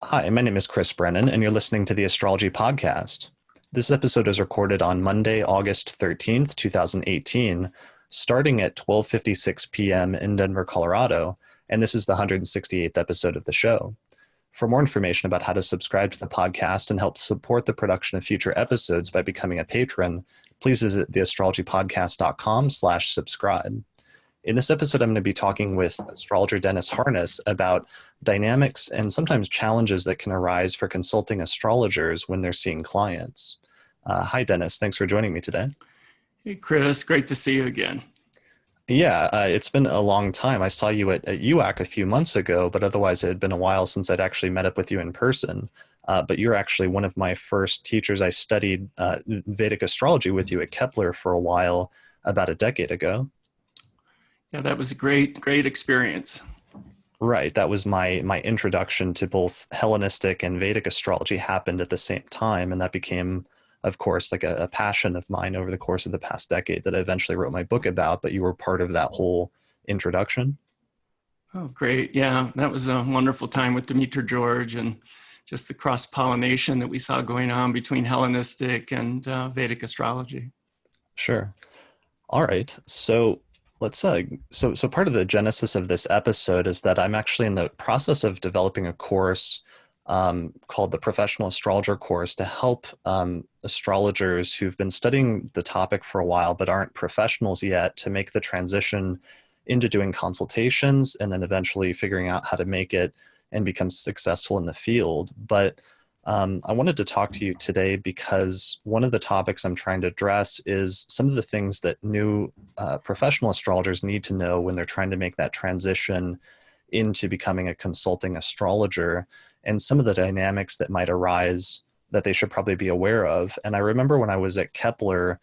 Hi, my name is Chris Brennan, and you're listening to the Astrology Podcast. This episode is recorded on Monday, August 13th, 2018, starting at 12:56 p.m. in Denver, Colorado, and this is the 168th episode of the show. For more information about how to subscribe to the podcast and help support the production of future episodes by becoming a patron, please visit theastrologypodcast.com/subscribe. In this episode, I'm going to be talking with astrologer Dennis Harness about dynamics and sometimes challenges that can arise for consulting astrologers when they're seeing clients. Hi, Dennis. Thanks for joining me today. Hey, Chris. Great to see you again. Yeah, it's been a long time. I saw you at UAC a few months ago, but otherwise it had been a while since I'd actually met up with you in person. But you're actually one of my first teachers. I studied Vedic astrology with you at Kepler for a while, about a decade ago. Yeah, that was a great experience. Right. That was my introduction to both Hellenistic and Vedic astrology happened at the same time. And that became, of course, like a passion of mine over the course of the past decade that I eventually wrote my book about, but you were part of that whole introduction. Oh, great. Yeah, that was a wonderful time with Dimitri George and just the cross-pollination that we saw going on between Hellenistic and Vedic astrology. Sure. All right. So let's so part of the genesis of this episode is that I'm actually in the process of developing a course called the Professional Astrologer course to help astrologers who've been studying the topic for a while but aren't professionals yet to make the transition into doing consultations and then eventually figuring out how to make it and become successful in the field. But I wanted to talk to you today because one of the topics I'm trying to address is some of the things that new professional astrologers need to know when they're trying to make that transition into becoming a consulting astrologer, and some of the dynamics that might arise that they should probably be aware of. And I remember when I was at Kepler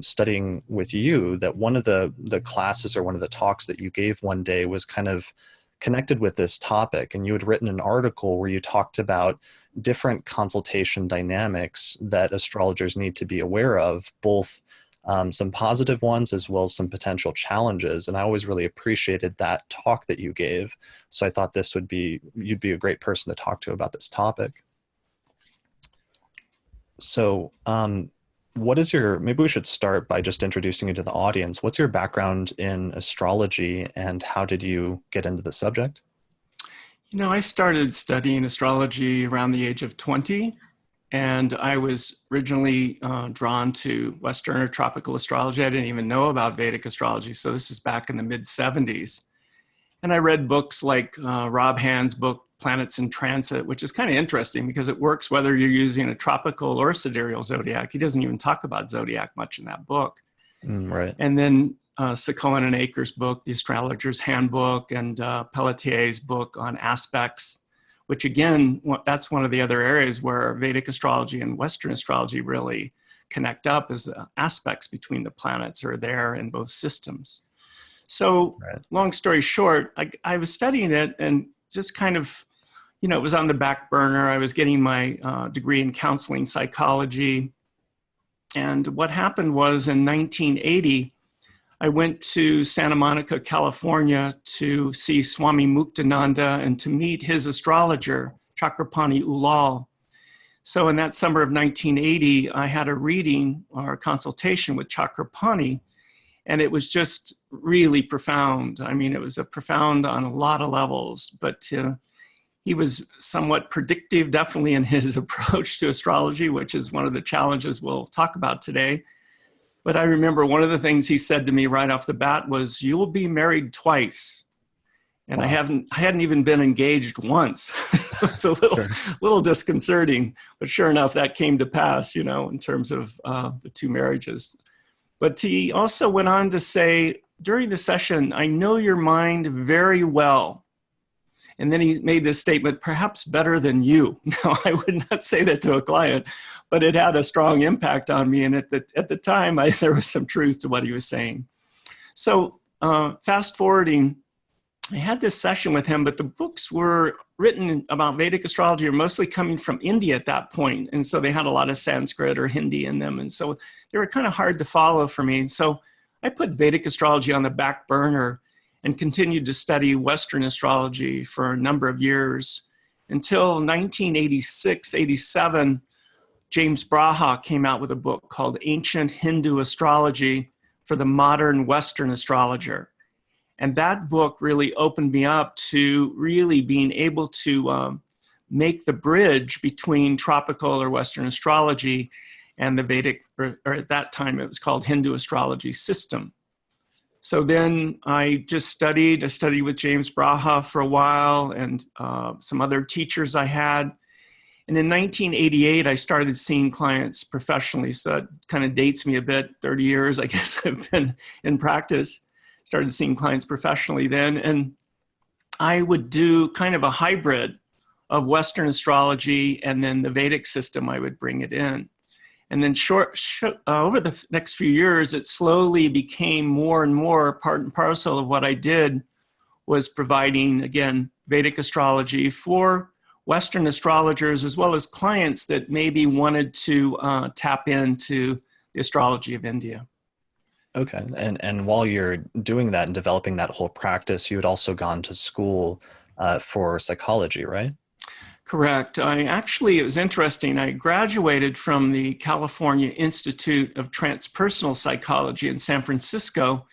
studying with you that one of the classes or one of the talks that you gave one day was kind of connected with this topic, and you had written an article where you talked about different consultation dynamics that astrologers need to be aware of, both some positive ones as well as some potential challenges. And I always really appreciated that talk that you gave. So I thought you'd be a great person to talk to about this topic. So maybe we should start by just introducing you to the audience. What's your background in astrology and how did you get into the subject? You know, I started studying astrology around the age of 20, and I was originally drawn to Western or tropical astrology. I didn't even know about Vedic astrology, so this is back in the mid-70s. And I read books like Rob Hand's book, Planets in Transit, which is kind of interesting because it works whether you're using a tropical or sidereal zodiac. He doesn't even talk about zodiac much in that book. Right. And then Secohen and Akers' book, The Astrologer's Handbook, and Pelletier's book on aspects, which again, that's one of the other areas where Vedic astrology and Western astrology really connect up, is the aspects between the planets are there in both systems. So Right. Long story short, I was studying it and just kind of, it was on the back burner. I was getting my degree in counseling psychology. And what happened was in 1980, I went to Santa Monica, California to see Swami Muktananda and to meet his astrologer, Chakrapani Ulal. So in that summer of 1980, I had a reading or a consultation with Chakrapani, and it was just really profound. I mean, it was profound on a lot of levels, but he was somewhat predictive, definitely in his approach to astrology, which is one of the challenges we'll talk about today. But I remember one of the things he said to me right off the bat was, "You will be married twice." And wow. I hadn't even been engaged once. It's a little disconcerting, but sure enough, that came to pass, in terms of the two marriages. But he also went on to say, during the session, "I know your mind very well." And then he made this statement, "perhaps better than you." Now, I would not say that to a client, but it had a strong impact on me. And at the time, there was some truth to what he was saying. So fast forwarding, I had this session with him, but the books were written about Vedic astrology are mostly coming from India at that point. And so they had a lot of Sanskrit or Hindi in them. And so they were kind of hard to follow for me. So I put Vedic astrology on the back burner and continued to study Western astrology for a number of years. until 1986, 87, James Braha came out with a book called Ancient Hindu Astrology for the Modern Western Astrologer. And that book really opened me up to really being able to make the bridge between tropical or Western astrology and the Vedic, or at that time it was called Hindu astrology system. So then I just studied. I studied with James Braha for a while and some other teachers I had. And in 1988, I started seeing clients professionally. So that kind of dates me a bit, 30 years, I guess I've been in practice. Started seeing clients professionally then. And I would do kind of a hybrid of Western astrology and then the Vedic system, I would bring it in. And then over the next few years, it slowly became more and more part and parcel of what I did was providing, again, Vedic astrology for Western astrologers, as well as clients that maybe wanted to tap into the astrology of India. Okay. And while you're doing that and developing that whole practice, you had also gone to school for psychology, right? Correct. It was interesting. I graduated from the California Institute of Transpersonal Psychology in San Francisco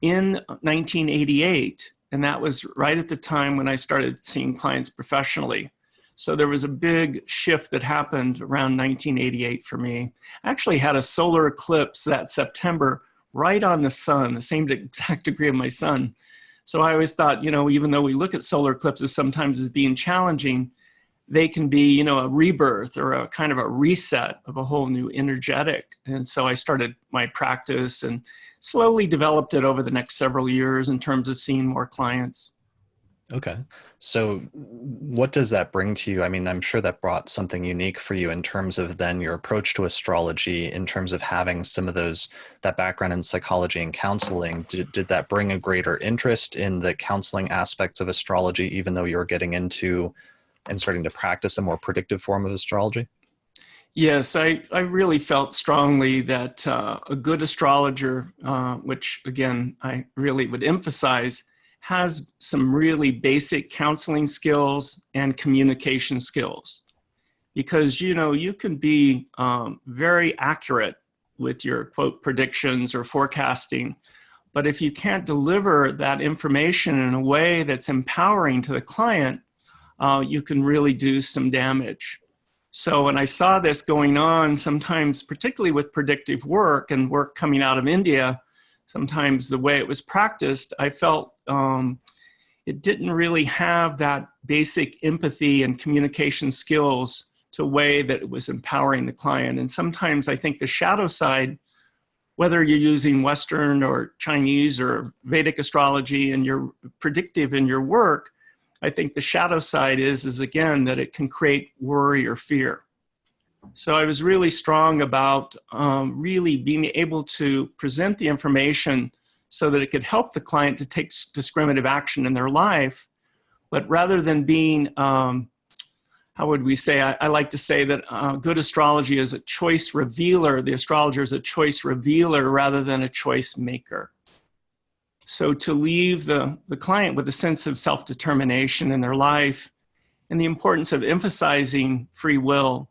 in 1988. And that was right at the time when I started seeing clients professionally. So there was a big shift that happened around 1988 for me. I actually had a solar eclipse that September right on the sun, the same exact degree of my sun. So I always thought, even though we look at solar eclipses sometimes as being challenging, they can be, a rebirth or a kind of a reset of a whole new energetic. And so I started my practice and slowly developed it over the next several years in terms of seeing more clients. Okay. So what does that bring to you? I mean, I'm sure that brought something unique for you in terms of then your approach to astrology, in terms of having some of that background in psychology and counseling. Did that bring a greater interest in the counseling aspects of astrology, even though you were getting into and starting to practice a more predictive form of astrology? Yes, I really felt strongly that a good astrologer, which again, I really would emphasize, has some really basic counseling skills and communication skills. Because, you can be very accurate with your quote predictions or forecasting, but if you can't deliver that information in a way that's empowering to the client, you can really do some damage. So when I saw this going on, sometimes particularly with predictive work and work coming out of India, sometimes the way it was practiced, I felt it didn't really have that basic empathy and communication skills to a way that it was empowering the client. And sometimes I think the shadow side, whether you're using Western or Chinese or Vedic astrology and you're predictive in your work, I think the shadow side is again, that it can create worry or fear. So I was really strong about really being able to present the information so that it could help the client to take discriminative action in their life. But rather than being, how would we say, I like to say that good astrology is a choice revealer. The astrologer is a choice revealer rather than a choice maker. So to leave the client with a sense of self-determination in their life and the importance of emphasizing free will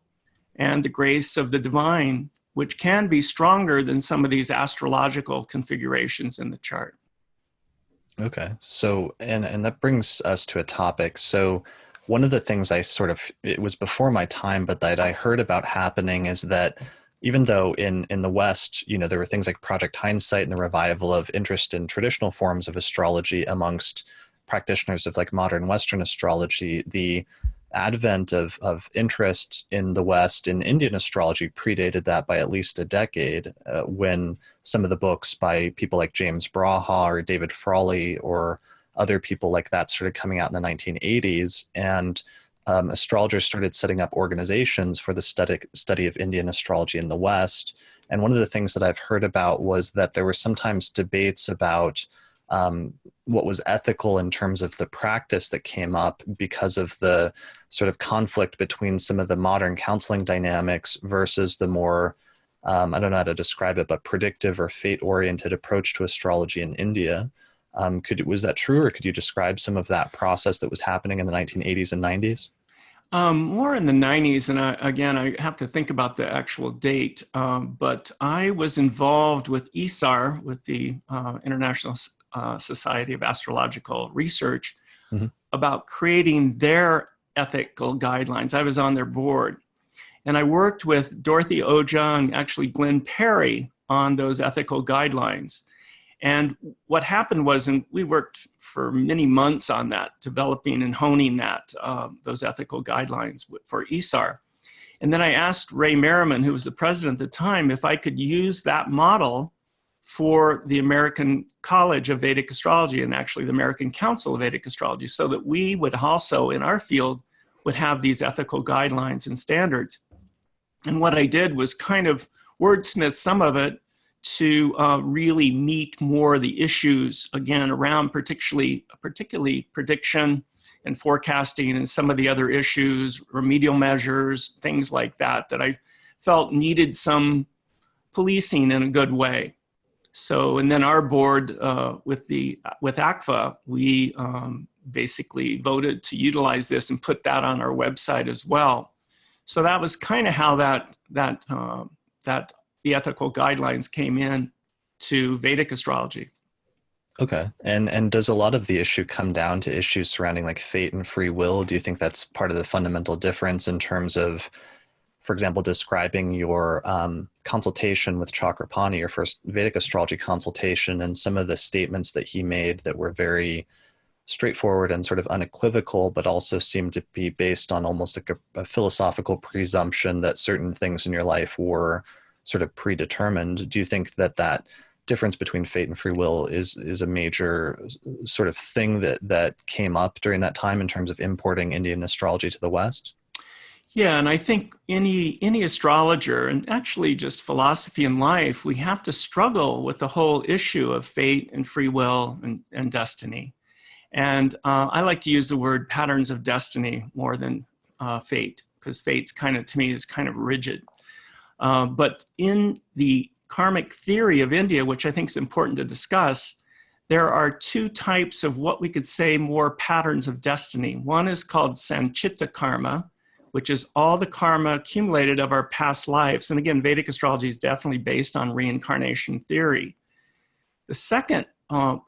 and the grace of the divine, which can be stronger than some of these astrological configurations in the chart. Okay. So, and that brings us to a topic. So one of the things it was before my time, but that I heard about happening is that even though in the West, there were things like Project Hindsight and the revival of interest in traditional forms of astrology amongst practitioners of like modern Western astrology, the advent of interest in the West in Indian astrology predated that by at least a decade, when some of the books by people like James Braha or David Frawley or other people like that started coming out in the 1980s. And astrologers started setting up organizations for the study of Indian astrology in the West. And one of the things that I've heard about was that there were sometimes debates about what was ethical in terms of the practice that came up because of the sort of conflict between some of the modern counseling dynamics versus the more, I don't know how to describe it, but predictive or fate-oriented approach to astrology in India. Was that true, or could you describe some of that process that was happening in the 1980s and 90s? More in the 90s, and again, I have to think about the actual date, but I was involved with ESAR, with the International Society of Astrological Research, Hmm. about creating their ethical guidelines. I was on their board, and I worked with Dorothy Oja and actually Glenn Perry on those ethical guidelines. And what happened was, and we worked for many months on that, developing and honing that, those ethical guidelines for ESAR. And then I asked Ray Merriman, who was the president at the time, if I could use that model for the American College of Vedic Astrology and actually the American Council of Vedic Astrology, so that we would also, in our field, would have these ethical guidelines and standards. And what I did was kind of wordsmith some of it to really meet more of the issues, again, around particularly prediction and forecasting and some of the other issues, remedial measures, things like that, that I felt needed some policing in a good way. So, and then our board with ACFA, we basically voted to utilize this and put that on our website as well. So that was kind of how that the ethical guidelines came in to Vedic astrology. Okay. And does a lot of the issue come down to issues surrounding like fate and free will? Do you think that's part of the fundamental difference in terms of, for example, describing your consultation with Chakrapani, your first Vedic astrology consultation, and some of the statements that he made that were very straightforward and sort of unequivocal, but also seemed to be based on almost like a philosophical presumption that certain things in your life were sort of predetermined? Do you think that that difference between fate and free will is a major sort of thing that came up during that time in terms of importing Indian astrology to the West? Yeah, and I think any astrologer, and actually just philosophy in life, we have to struggle with the whole issue of fate and free will and destiny. And I like to use the word patterns of destiny more than fate, because fate's kind of, to me, is kind of rigid. But in the karmic theory of India, which I think is important to discuss, there are two types of what we could say more patterns of destiny. One is called Sanchita karma, which is all the karma accumulated of our past lives. And again, Vedic astrology is definitely based on reincarnation theory. The second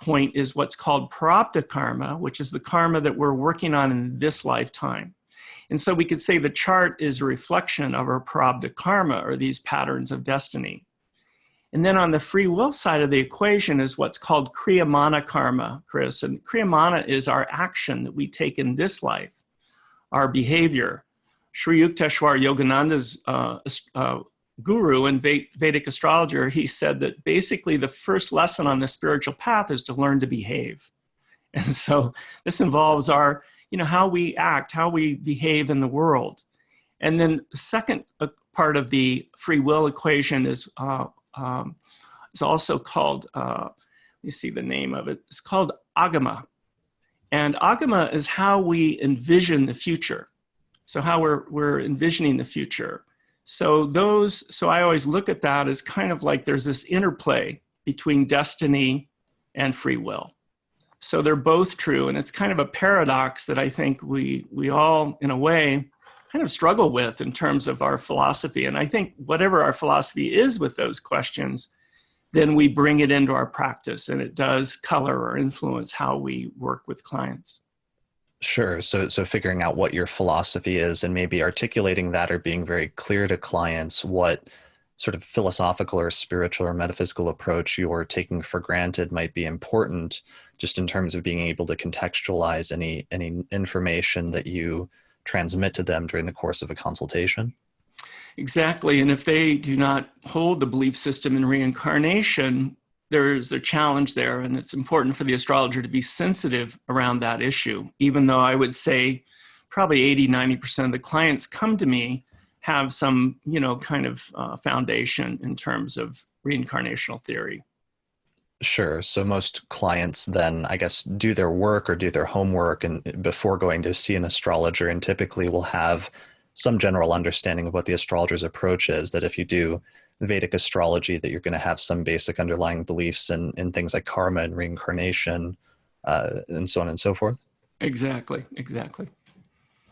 point is what's called prarabdha karma, which is the karma that we're working on in this lifetime. And so we could say the chart is a reflection of our prarabdha karma, or these patterns of destiny. And then on the free will side of the equation is what's called kriyamana karma, Chris. And kriyamana is our action that we take in this life, our behavior. Sri Yukteswar Yogananda's guru and Vedic astrologer, he said that basically the first lesson on the spiritual path is to learn to behave. And so this involves our, how we act, how we behave in the world. And then the second part of the free will equation is also called, let me see the name of it, it's called agama. And agama is how we envision the future. So how we're envisioning the future. So I always look at that as kind of like there's this interplay between destiny and free will. So they're both true, and it's kind of a paradox that I think we all, in a way, kind of struggle with in terms of our philosophy. And I think whatever our philosophy is with those questions, then we bring it into our practice, and it does color or influence how we work with clients. Sure. So figuring out what your philosophy is and maybe articulating that, or being very clear to clients what sort of philosophical or spiritual or metaphysical approach you're taking for granted might be important, just in terms of being able to contextualize any information that you transmit to them during the course of a consultation. Exactly. And if they do not hold the belief system in reincarnation, there's a challenge there. And it's important for the astrologer to be sensitive around that issue, even though I would say probably 80–90% of the clients come to me have some, kind of foundation in terms of reincarnational theory. Sure. So most clients then, I guess, do their work or do their homework and before going to see an astrologer, and typically will have some general understanding of what the astrologer's approach is, that if you do Vedic astrology, that you're going to have some basic underlying beliefs in things like karma and reincarnation, and so on and so forth. Exactly.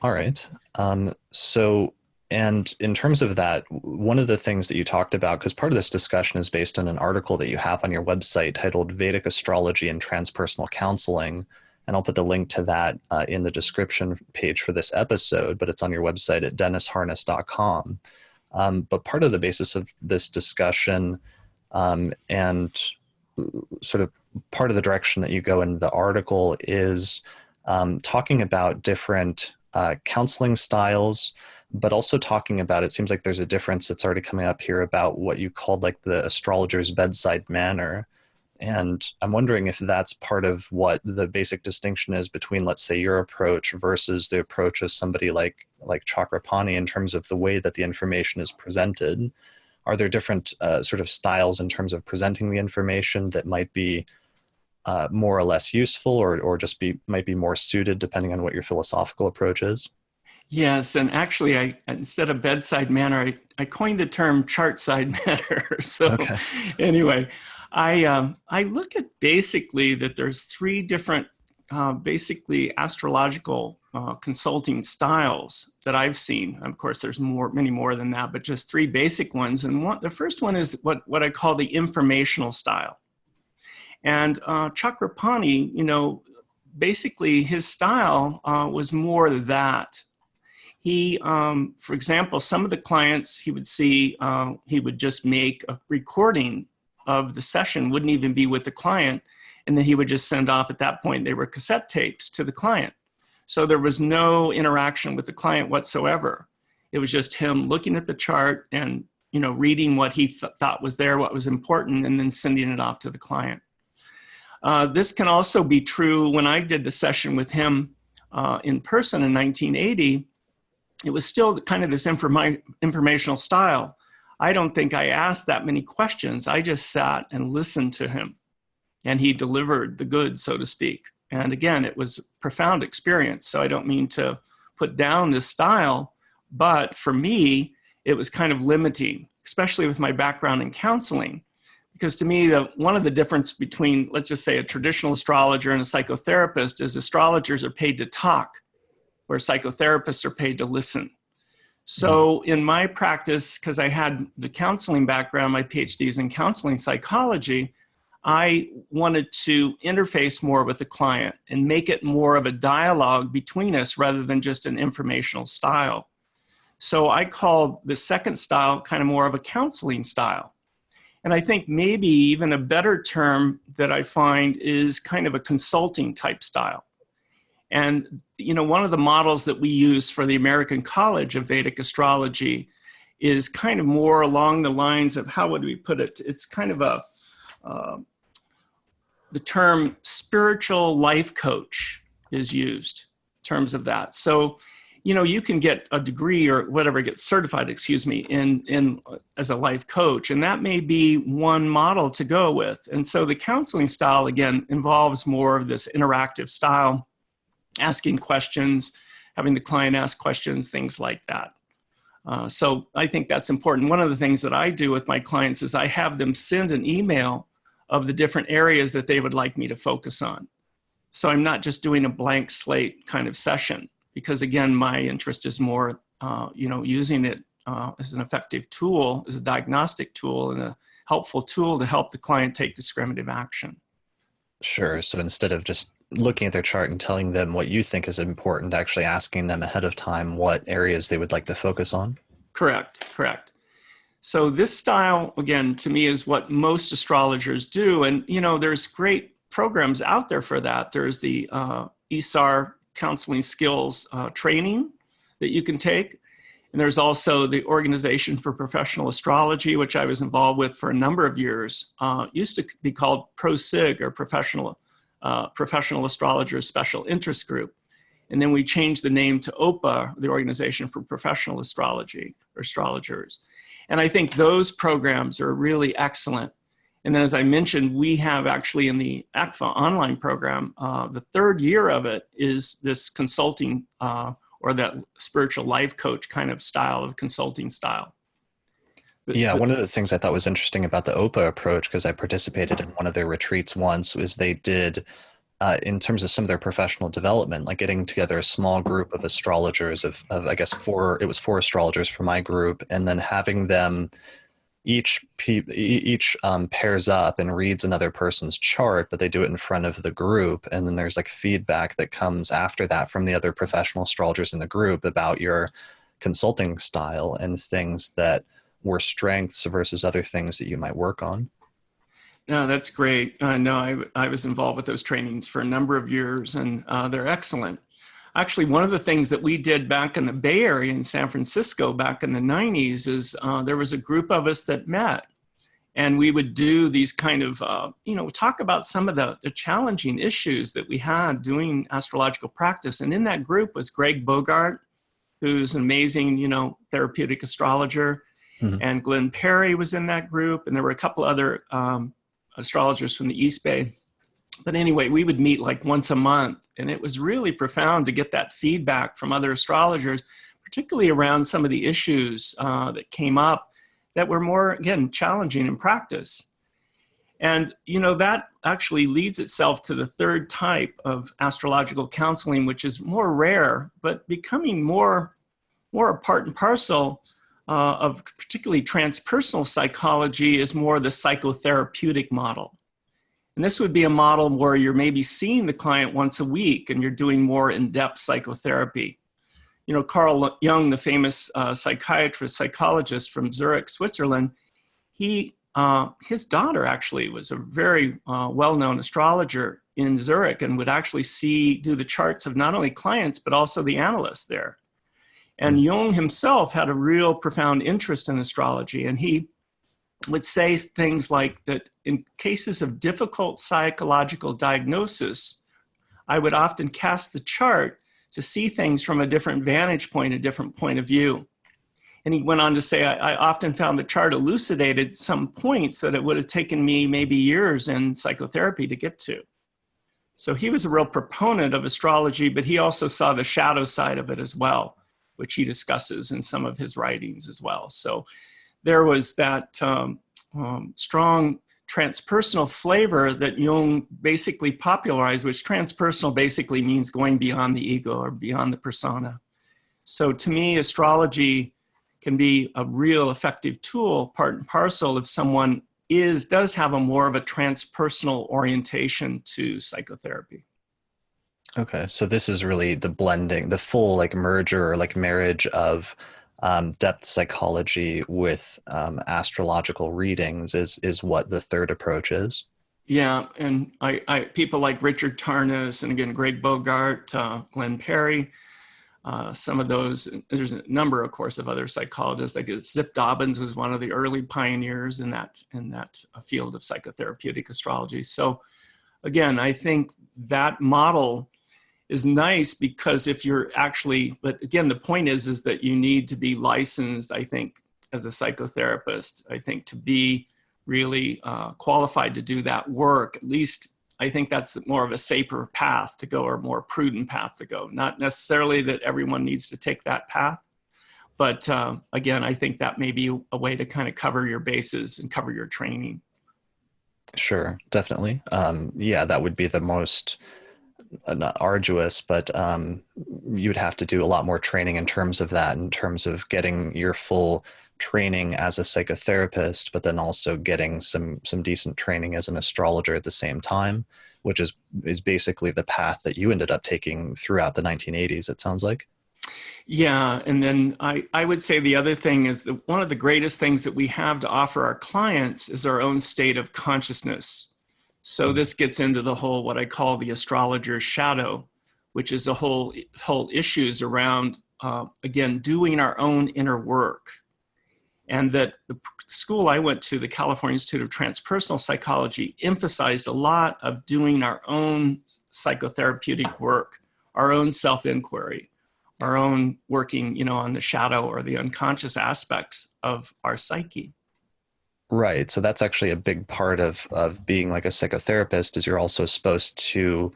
All right. So, and in terms of that, one of the things that you talked about, because part of this discussion is based on an article that you have on your website titled Vedic Astrology and Transpersonal Counseling. And I'll put the link to that in the description page for this episode, but it's on your website at dennisharness.com. But part of the basis of this discussion and sort of part of the direction that you go in the article is talking about different counseling styles, but also talking about, it seems like there's a difference that's already coming up here about what you called like the astrologer's bedside manner. And I'm wondering if that's part of what the basic distinction is between, let's say, your approach versus the approach of somebody like Chakrapani in terms of the way that the information is presented. Are there different sort of styles in terms of presenting the information that might be more or less useful, or just might be more suited depending on what your philosophical approach is? Yes, and actually, instead of bedside manner, I coined the term chart side manner. So, Okay. anyway, I look at basically that there's three different, basically astrological consulting styles that I've seen. Of course, there's many more than that, but just three basic ones. And the first one is what I call the informational style. And Chakrapani, basically his style was more that. He, for example, some of the clients he would see, he would just make a recording of the session, wouldn't even be with the client, and then he would just send off at that point. They were cassette tapes to the client. So there was no interaction with the client whatsoever. It was just him looking at the chart and, reading what he thought was there, what was important, and then sending it off to the client. This can also be true when I did the session with him in person in 1980. It was still kind of this informational style. I don't think I asked that many questions. I just sat and listened to him, and he delivered the goods, so to speak. And again, it was a profound experience. So I don't mean to put down this style, but for me, it was kind of limiting, especially with my background in counseling. Because to me, one of the difference between, let's just say, a traditional astrologer and a psychotherapist is astrologers are paid to talk, where psychotherapists are paid to listen. So in my practice, because I had the counseling background, my PhD is in counseling psychology, I wanted to interface more with the client and make it more of a dialogue between us rather than just an informational style. So I called the second style kind of more of a counseling style. And I think maybe even a better term that I find is kind of a consulting type style. And, one of the models that we use for the American College of Vedic Astrology is kind of more along the lines of, how would we put it? It's kind of the term spiritual life coach is used in terms of that. So, you can get a degree or whatever, get certified, in as a life coach. And that may be one model to go with. And so the counseling style, again, involves more of this interactive style, asking questions, having the client ask questions, things like that. So I think that's important. One of the things that I do with my clients is I have them send an email of the different areas that they would like me to focus on. So I'm not just doing a blank slate kind of session, because again, my interest is more, using it as an effective tool, as a diagnostic tool and a helpful tool to help the client take discriminative action. Sure. So instead of just looking at their chart and telling them what you think is important, actually asking them ahead of time what areas they would like to focus on? Correct. So this style, again, to me is what most astrologers do. And, there's great programs out there for that. There's the ESAR counseling skills training that you can take. And there's also the Organization for Professional Astrology, which I was involved with for a number of years. Used to be called ProSig, or Professional Astrologers Special Interest Group. And then we changed the name to OPA, the Organization for Professional Astrology, or astrologers. And I think those programs are really excellent. And then, as I mentioned, we have actually in the ACFA online program, the third year of it is this consulting or that spiritual life coach kind of style of consulting style. Yeah, one of the things I thought was interesting about the OPA approach, because I participated in one of their retreats once, was they did in terms of some of their professional development, like getting together a small group of astrologers of I guess it was four astrologers for my group, and then having them each pairs up and reads another person's chart, but they do it in front of the group, and then there's like feedback that comes after that from the other professional astrologers in the group about your consulting style and things that were strengths versus other things that you might work on. No, that's great. No, I was involved with those trainings for a number of years, and they're excellent. Actually, one of the things that we did back in the Bay Area in San Francisco back in the 90s is there was a group of us that met, and we would do these kind of, talk about some of the challenging issues that we had doing astrological practice. And in that group was Greg Bogart, who's an amazing, therapeutic astrologer. Mm-hmm. And Glenn Perry was in that group. And there were a couple other astrologers from the East Bay. But anyway, we would meet like once a month, and it was really profound to get that feedback from other astrologers, particularly around some of the issues that came up that were more, again, challenging in practice. And, that actually leads itself to the third type of astrological counseling, which is more rare, but becoming more a part and parcel of particularly transpersonal psychology is more the psychotherapeutic model. And this would be a model where you're maybe seeing the client once a week and you're doing more in-depth psychotherapy. Carl Jung, the famous psychologist from Zurich, Switzerland, his daughter actually was a very well-known astrologer in Zurich and would actually do the charts of not only clients, but also the analysts there. And Jung himself had a real profound interest in astrology, and he would say things like that in cases of difficult psychological diagnosis, I would often cast the chart to see things from a different vantage point, a different point of view. And he went on to say, I often found the chart elucidated some points that it would have taken me maybe years in psychotherapy to get to. So he was a real proponent of astrology, but he also saw the shadow side of it as well, which he discusses in some of his writings as well. So there was that strong transpersonal flavor that Jung basically popularized, which transpersonal basically means going beyond the ego or beyond the persona. So to me, astrology can be a real effective tool, part and parcel, if someone does have a more of a transpersonal orientation to psychotherapy. Okay, so this is really the blending, the full like merger or like marriage of depth psychology with astrological readings is what the third approach is. Yeah, and I people like Richard Tarnas and again Greg Bogart, Glenn Perry, some of those. There's a number, of course, of other psychologists. Like Zip Dobbins was one of the early pioneers in that field of psychotherapeutic astrology. So again, I think that model is nice because if you're actually, but again, the point is that you need to be licensed, I think, as a psychotherapist, I think, to be really qualified to do that work. At least I think that's more of a safer path to go or more prudent path to go. Not necessarily that everyone needs to take that path, but again, I think that may be a way to kind of cover your bases and cover your training. Sure, definitely. Yeah, that would be the most not arduous, but you'd have to do a lot more training in terms of that, in terms of getting your full training as a psychotherapist, but then also getting some decent training as an astrologer at the same time, which is basically the path that you ended up taking throughout the 1980s, it sounds like. Yeah, and then I would say the other thing is that one of the greatest things that we have to offer our clients is our own state of consciousness. So this gets into the whole, what I call the astrologer shadow, which is the whole issues around, again, doing our own inner work. And that the school I went to, the California Institute of Transpersonal Psychology, emphasized a lot of doing our own psychotherapeutic work, our own self-inquiry, our own working, on the shadow or the unconscious aspects of our psyche. Right. So that's actually a big part of being like a psychotherapist is you're also supposed to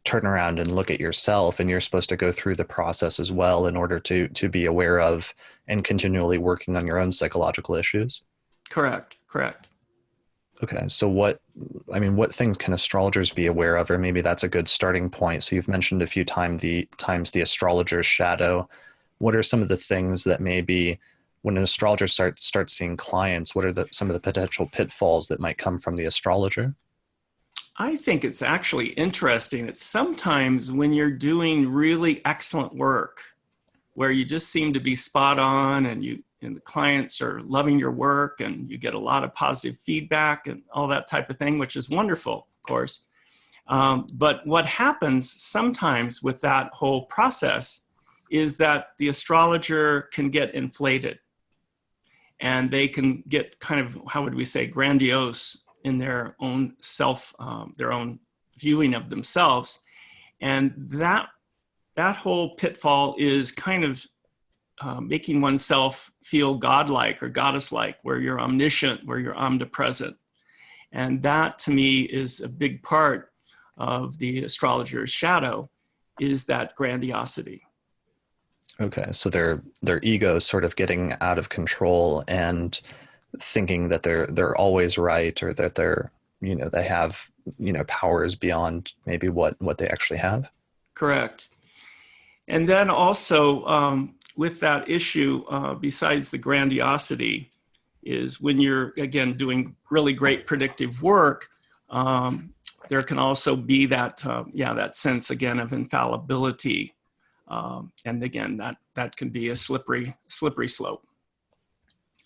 turn around and look at yourself, and you're supposed to go through the process as well in order to be aware of and continually working on your own psychological issues. Correct. Okay. So what things can astrologers be aware of? Or maybe that's a good starting point. So you've mentioned a few times the astrologer's shadow. What are some of the things that maybe when an astrologer starts seeing clients, what are some of the potential pitfalls that might come from the astrologer? I think it's actually interesting. It's sometimes when you're doing really excellent work where you just seem to be spot on and the clients are loving your work and you get a lot of positive feedback and all that type of thing, which is wonderful, of course. But what happens sometimes with that whole process is that the astrologer can get inflated and they can get kind of, how would we say, grandiose in their own their own viewing of themselves. And that whole pitfall is kind of making oneself feel godlike or goddess-like, where you're omniscient, where you're omnipresent. And that, to me, is a big part of the astrologer's shadow, is that grandiosity. Okay. So their ego sort of getting out of control and thinking that they're always right, or that they have, powers beyond maybe what they actually have. Correct. And then also with that issue, besides the grandiosity, is when you're, again, doing really great predictive work, there can also be that, that sense, again, of infallibility. And again, that can be a slippery slope.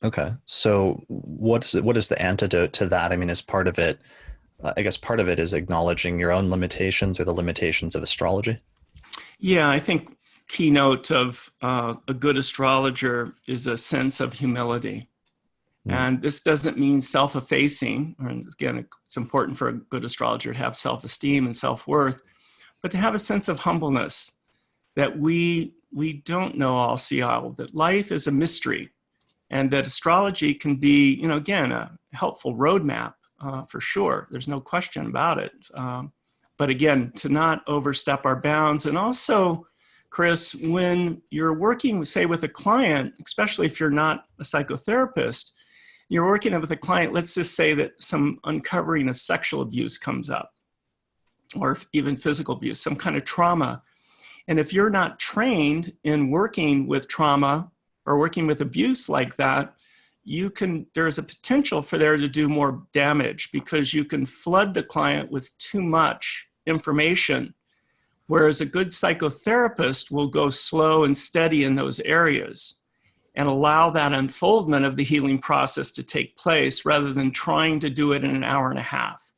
Okay. So what is the antidote to that? I mean, is part of it, I guess part of it is acknowledging your own limitations or the limitations of astrology. Yeah, I think keynote of a good astrologer is a sense of humility. Mm. And this doesn't mean self-effacing. And again, it's important for a good astrologer to have self-esteem and self-worth, but to have a sense of humbleness, that we don't know all, see all, that life is a mystery, and that astrology can be, again, a helpful roadmap for sure. There's no question about it. But again, to not overstep our bounds. And also, Chris, when you're working, say, with a client, especially if you're not a psychotherapist, you're working with a client, let's just say that some uncovering of sexual abuse comes up, or even physical abuse, some kind of trauma. And if you're not trained in working with trauma or working with abuse like that, there's a potential for there to do more damage, because you can flood the client with too much information, whereas a good psychotherapist will go slow and steady in those areas and allow that unfoldment of the healing process to take place, rather than trying to do it in an hour and a half.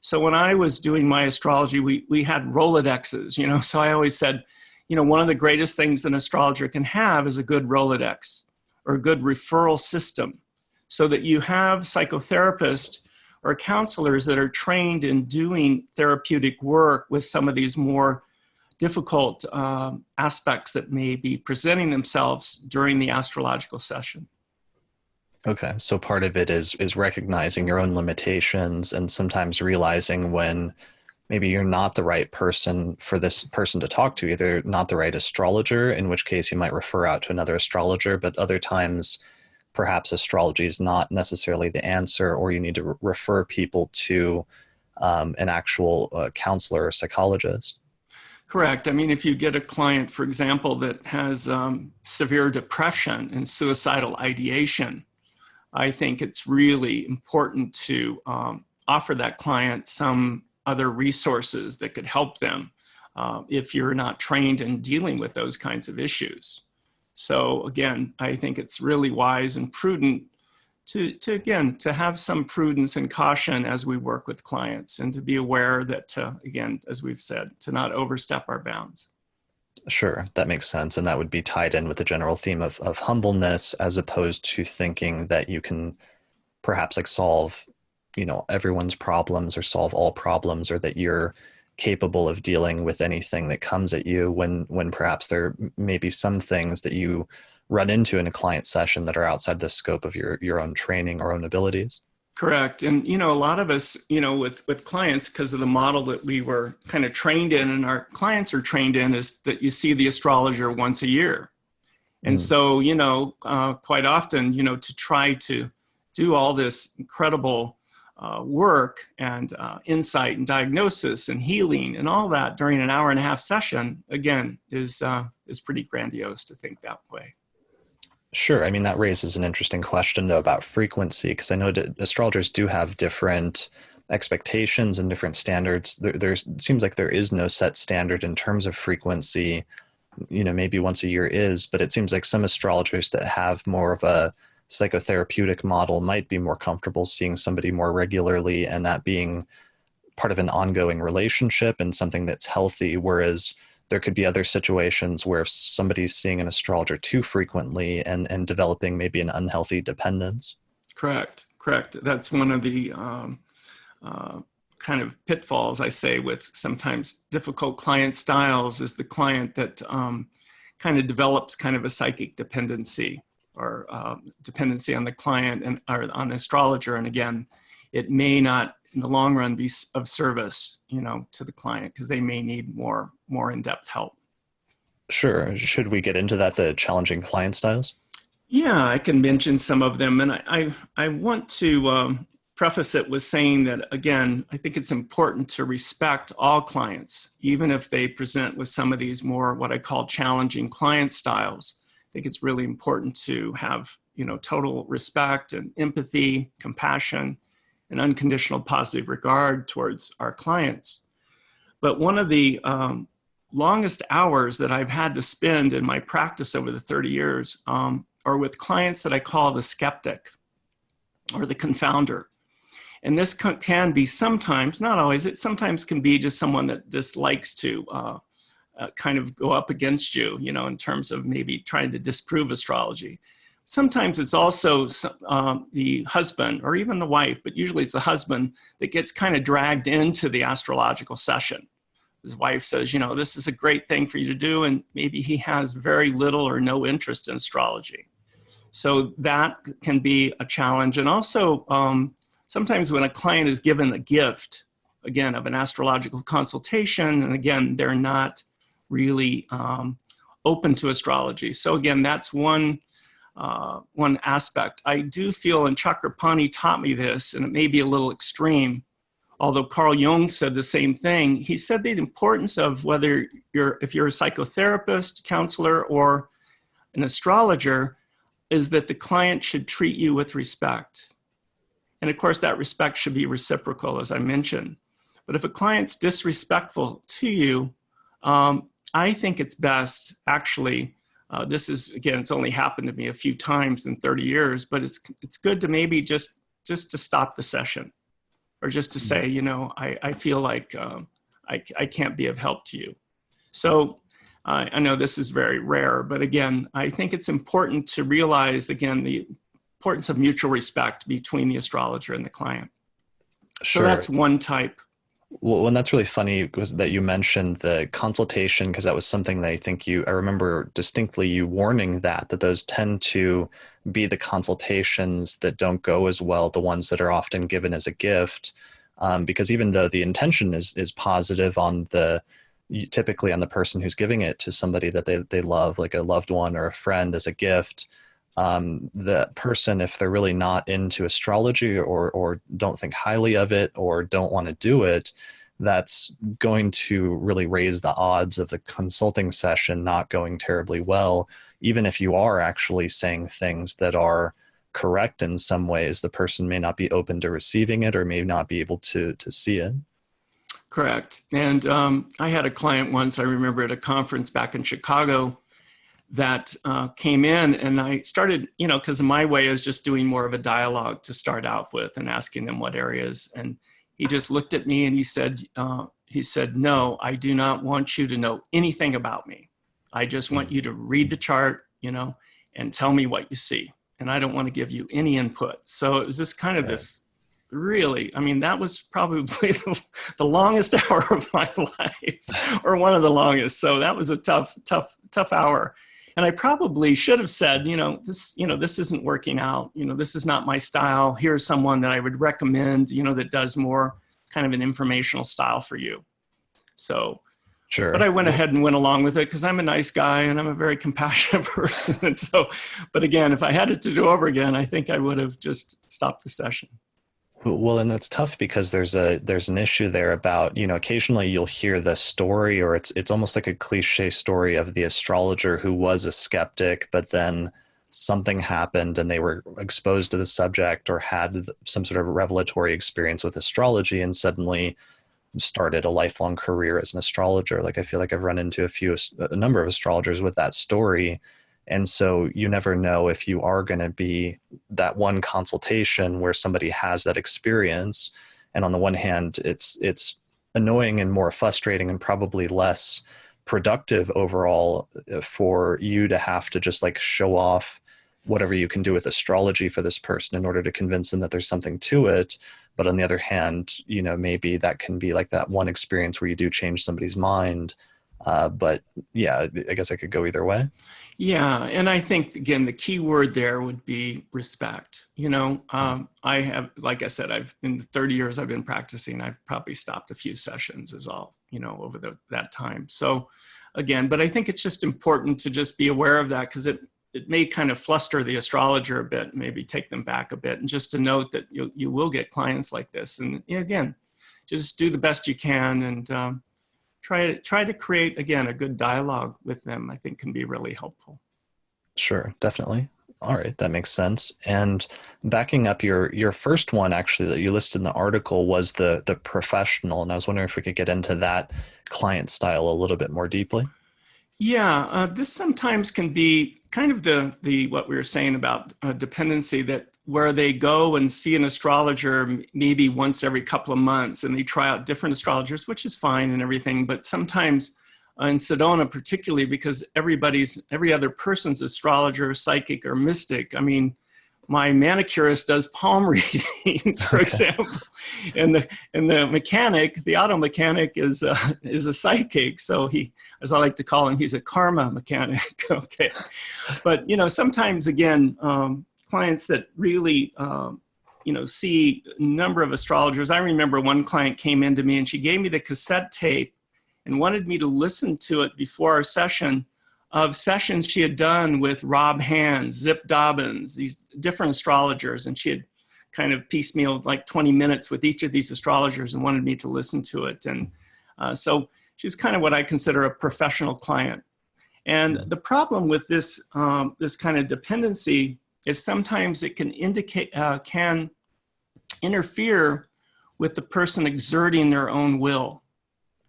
So when I was doing my astrology, we had Rolodexes, so I always said, one of the greatest things an astrologer can have is a good Rolodex or a good referral system, so that you have psychotherapists or counselors that are trained in doing therapeutic work with some of these more difficult aspects that may be presenting themselves during the astrological session. Okay. So part of it is recognizing your own limitations, and sometimes realizing when maybe you're not the right person for this person to talk to, either not the right astrologer, in which case you might refer out to another astrologer, but other times perhaps astrology is not necessarily the answer, or you need to refer people to an actual counselor or psychologist. Correct. I mean, if you get a client, for example, that has severe depression and suicidal ideation, I think it's really important to offer that client some other resources that could help them if you're not trained in dealing with those kinds of issues. So again, I think it's really wise and prudent to have some prudence and caution as we work with clients, and to be aware that, again, as we've said, to not overstep our bounds. Sure, that makes sense. And that would be tied in with the general theme of humbleness, as opposed to thinking that you can perhaps like solve, everyone's problems, or solve all problems, or that you're capable of dealing with anything that comes at you, when perhaps there may be some things that you run into in a client session that are outside the scope of your own training or own abilities. Correct. And, a lot of us, with clients, because of the model that we were kind of trained in and our clients are trained in, is that you see the astrologer once a year. And so, quite often, to try to do all this incredible work and insight and diagnosis and healing and all that during an hour-and-a-half session, again, is pretty grandiose to think that way. Sure. I mean, that raises an interesting question, though, about frequency, because I know that astrologers do have different expectations and different standards. There seems like there is no set standard in terms of frequency. Maybe once a year is, but it seems like some astrologers that have more of a psychotherapeutic model might be more comfortable seeing somebody more regularly and that being part of an ongoing relationship and something that's healthy, whereas there could be other situations where if somebody's seeing an astrologer too frequently and developing maybe an unhealthy dependence. Correct. That's one of the kind of pitfalls, I say, with sometimes difficult client styles, is the client that kind of develops kind of a psychic dependency or dependency on the client and or on the astrologer. And again, it may not in the long run be of service, to the client, because they may need more in-depth help. Sure. Should we get into that, the challenging client styles? Yeah, I can mention some of them. And I want to preface it with saying that, again, I think it's important to respect all clients, even if they present with some of these more what I call challenging client styles. I think it's really important to have, total respect and empathy, compassion, and unconditional positive regard towards our clients. But one of the longest hours that I've had to spend in my practice over the 30 years are with clients that I call the skeptic or the confounder. And this can be sometimes, not always, it sometimes can be just someone that just likes to kind of go up against you, in terms of maybe trying to disprove astrology. Sometimes it's also the husband or even the wife, but usually it's the husband that gets kind of dragged into the astrological session. His wife says, this is a great thing for you to do, and maybe he has very little or no interest in astrology. So that can be a challenge. And also, sometimes when a client is given a gift, again, of an astrological consultation, and again, they're not really open to astrology. So again, that's one aspect. I do feel, and Chakrapani taught me this, and it may be a little extreme, although Carl Jung said the same thing. He said the importance of if you're a psychotherapist, counselor, or an astrologer, is that the client should treat you with respect. And of course, that respect should be reciprocal, as I mentioned. But if a client's disrespectful to you, I think it's best, actually, this is, again, it's only happened to me a few times in 30 years, but it's good to maybe just to stop the session, or just to say, I feel like I can't be of help to you. So I know this is very rare, but again, I think it's important to realize, again, the importance of mutual respect between the astrologer and the client. Sure. So that's one type. Well, and that's really funny was that you mentioned the consultation, because that was something that I remember distinctly you warning that those tend to be the consultations that don't go as well, the ones that are often given as a gift, because even though the intention is positive typically on the person who's giving it to somebody that they love, like a loved one or a friend, as a gift, the person, if they're really not into astrology or don't think highly of it or don't want to do it, that's going to really raise the odds of the consulting session not going terribly well. Even if you are actually saying things that are correct in some ways, the person may not be open to receiving it or may not be able to see it. Correct. And I had a client once, I remember, at a conference back in Chicago, that came in, and I started, because my way is just doing more of a dialogue to start out with and asking them what areas. And he just looked at me and he said, no, I do not want you to know anything about me. I just want you to read the chart, and tell me what you see. And I don't want to give you any input. So it was just kind of this really, that was probably the longest hour of my life, or one of the longest. So that was a tough hour. And I probably should have said, this isn't working out. This is not my style. Here's someone that I would recommend, that does more kind of an informational style for you. So, sure. But I went ahead and went along with it because I'm a nice guy and I'm a very compassionate person. And so, but again, if I had it to do over again, I think I would have just stopped the session. Well, and it's tough because there's an issue there about, occasionally you'll hear the story, or it's almost like a cliche story of the astrologer who was a skeptic, but then something happened and they were exposed to the subject or had some sort of revelatory experience with astrology and suddenly started a lifelong career as an astrologer. Like I feel like I've run into a number of astrologers with that story. And so you never know if you are going to be that one consultation where somebody has that experience. And on the one hand, it's annoying and more frustrating and probably less productive overall for you to have to just like show off whatever you can do with astrology for this person in order to convince them that there's something to it. But on the other hand, maybe that can be like that one experience where you do change somebody's mind. But yeah, I guess I could go either way. Yeah, and I think again the key word there would be respect. I have, like I said, I've in the 30 years I've been practicing, I've probably stopped a few sessions is all, over that time. So again, but I think it's just important to just be aware of that because it may kind of fluster the astrologer a bit, maybe take them back a bit, and just to note that you will get clients like this. And again, just do the best you can and try to create, again, a good dialogue with them, I think can be really helpful. Sure, definitely. All right, that makes sense. And backing up, your first one actually that you listed in the article was the professional, and I was wondering if we could get into that client style a little bit more deeply. Yeah, this sometimes can be kind of the what we were saying about dependency, that where they go and see an astrologer maybe once every couple of months and they try out different astrologers, which is fine and everything. But sometimes in Sedona, particularly because every other person's astrologer, psychic, or mystic. I mean, my manicurist does palm readings, for Okay. example, and the mechanic, the auto mechanic, is a psychic. So he, as I like to call him, he's a karma mechanic. Okay, but sometimes again, clients that really see a number of astrologers. I remember one client came into me and she gave me the cassette tape and wanted me to listen to it before our session, of sessions she had done with Rob Hands, Zip Dobbins, these different astrologers. And she had kind of piecemealed like 20 minutes with each of these astrologers and wanted me to listen to it. And so she was kind of what I consider a professional client. And the problem with this, this kind of dependency is sometimes it can can interfere with the person exerting their own will.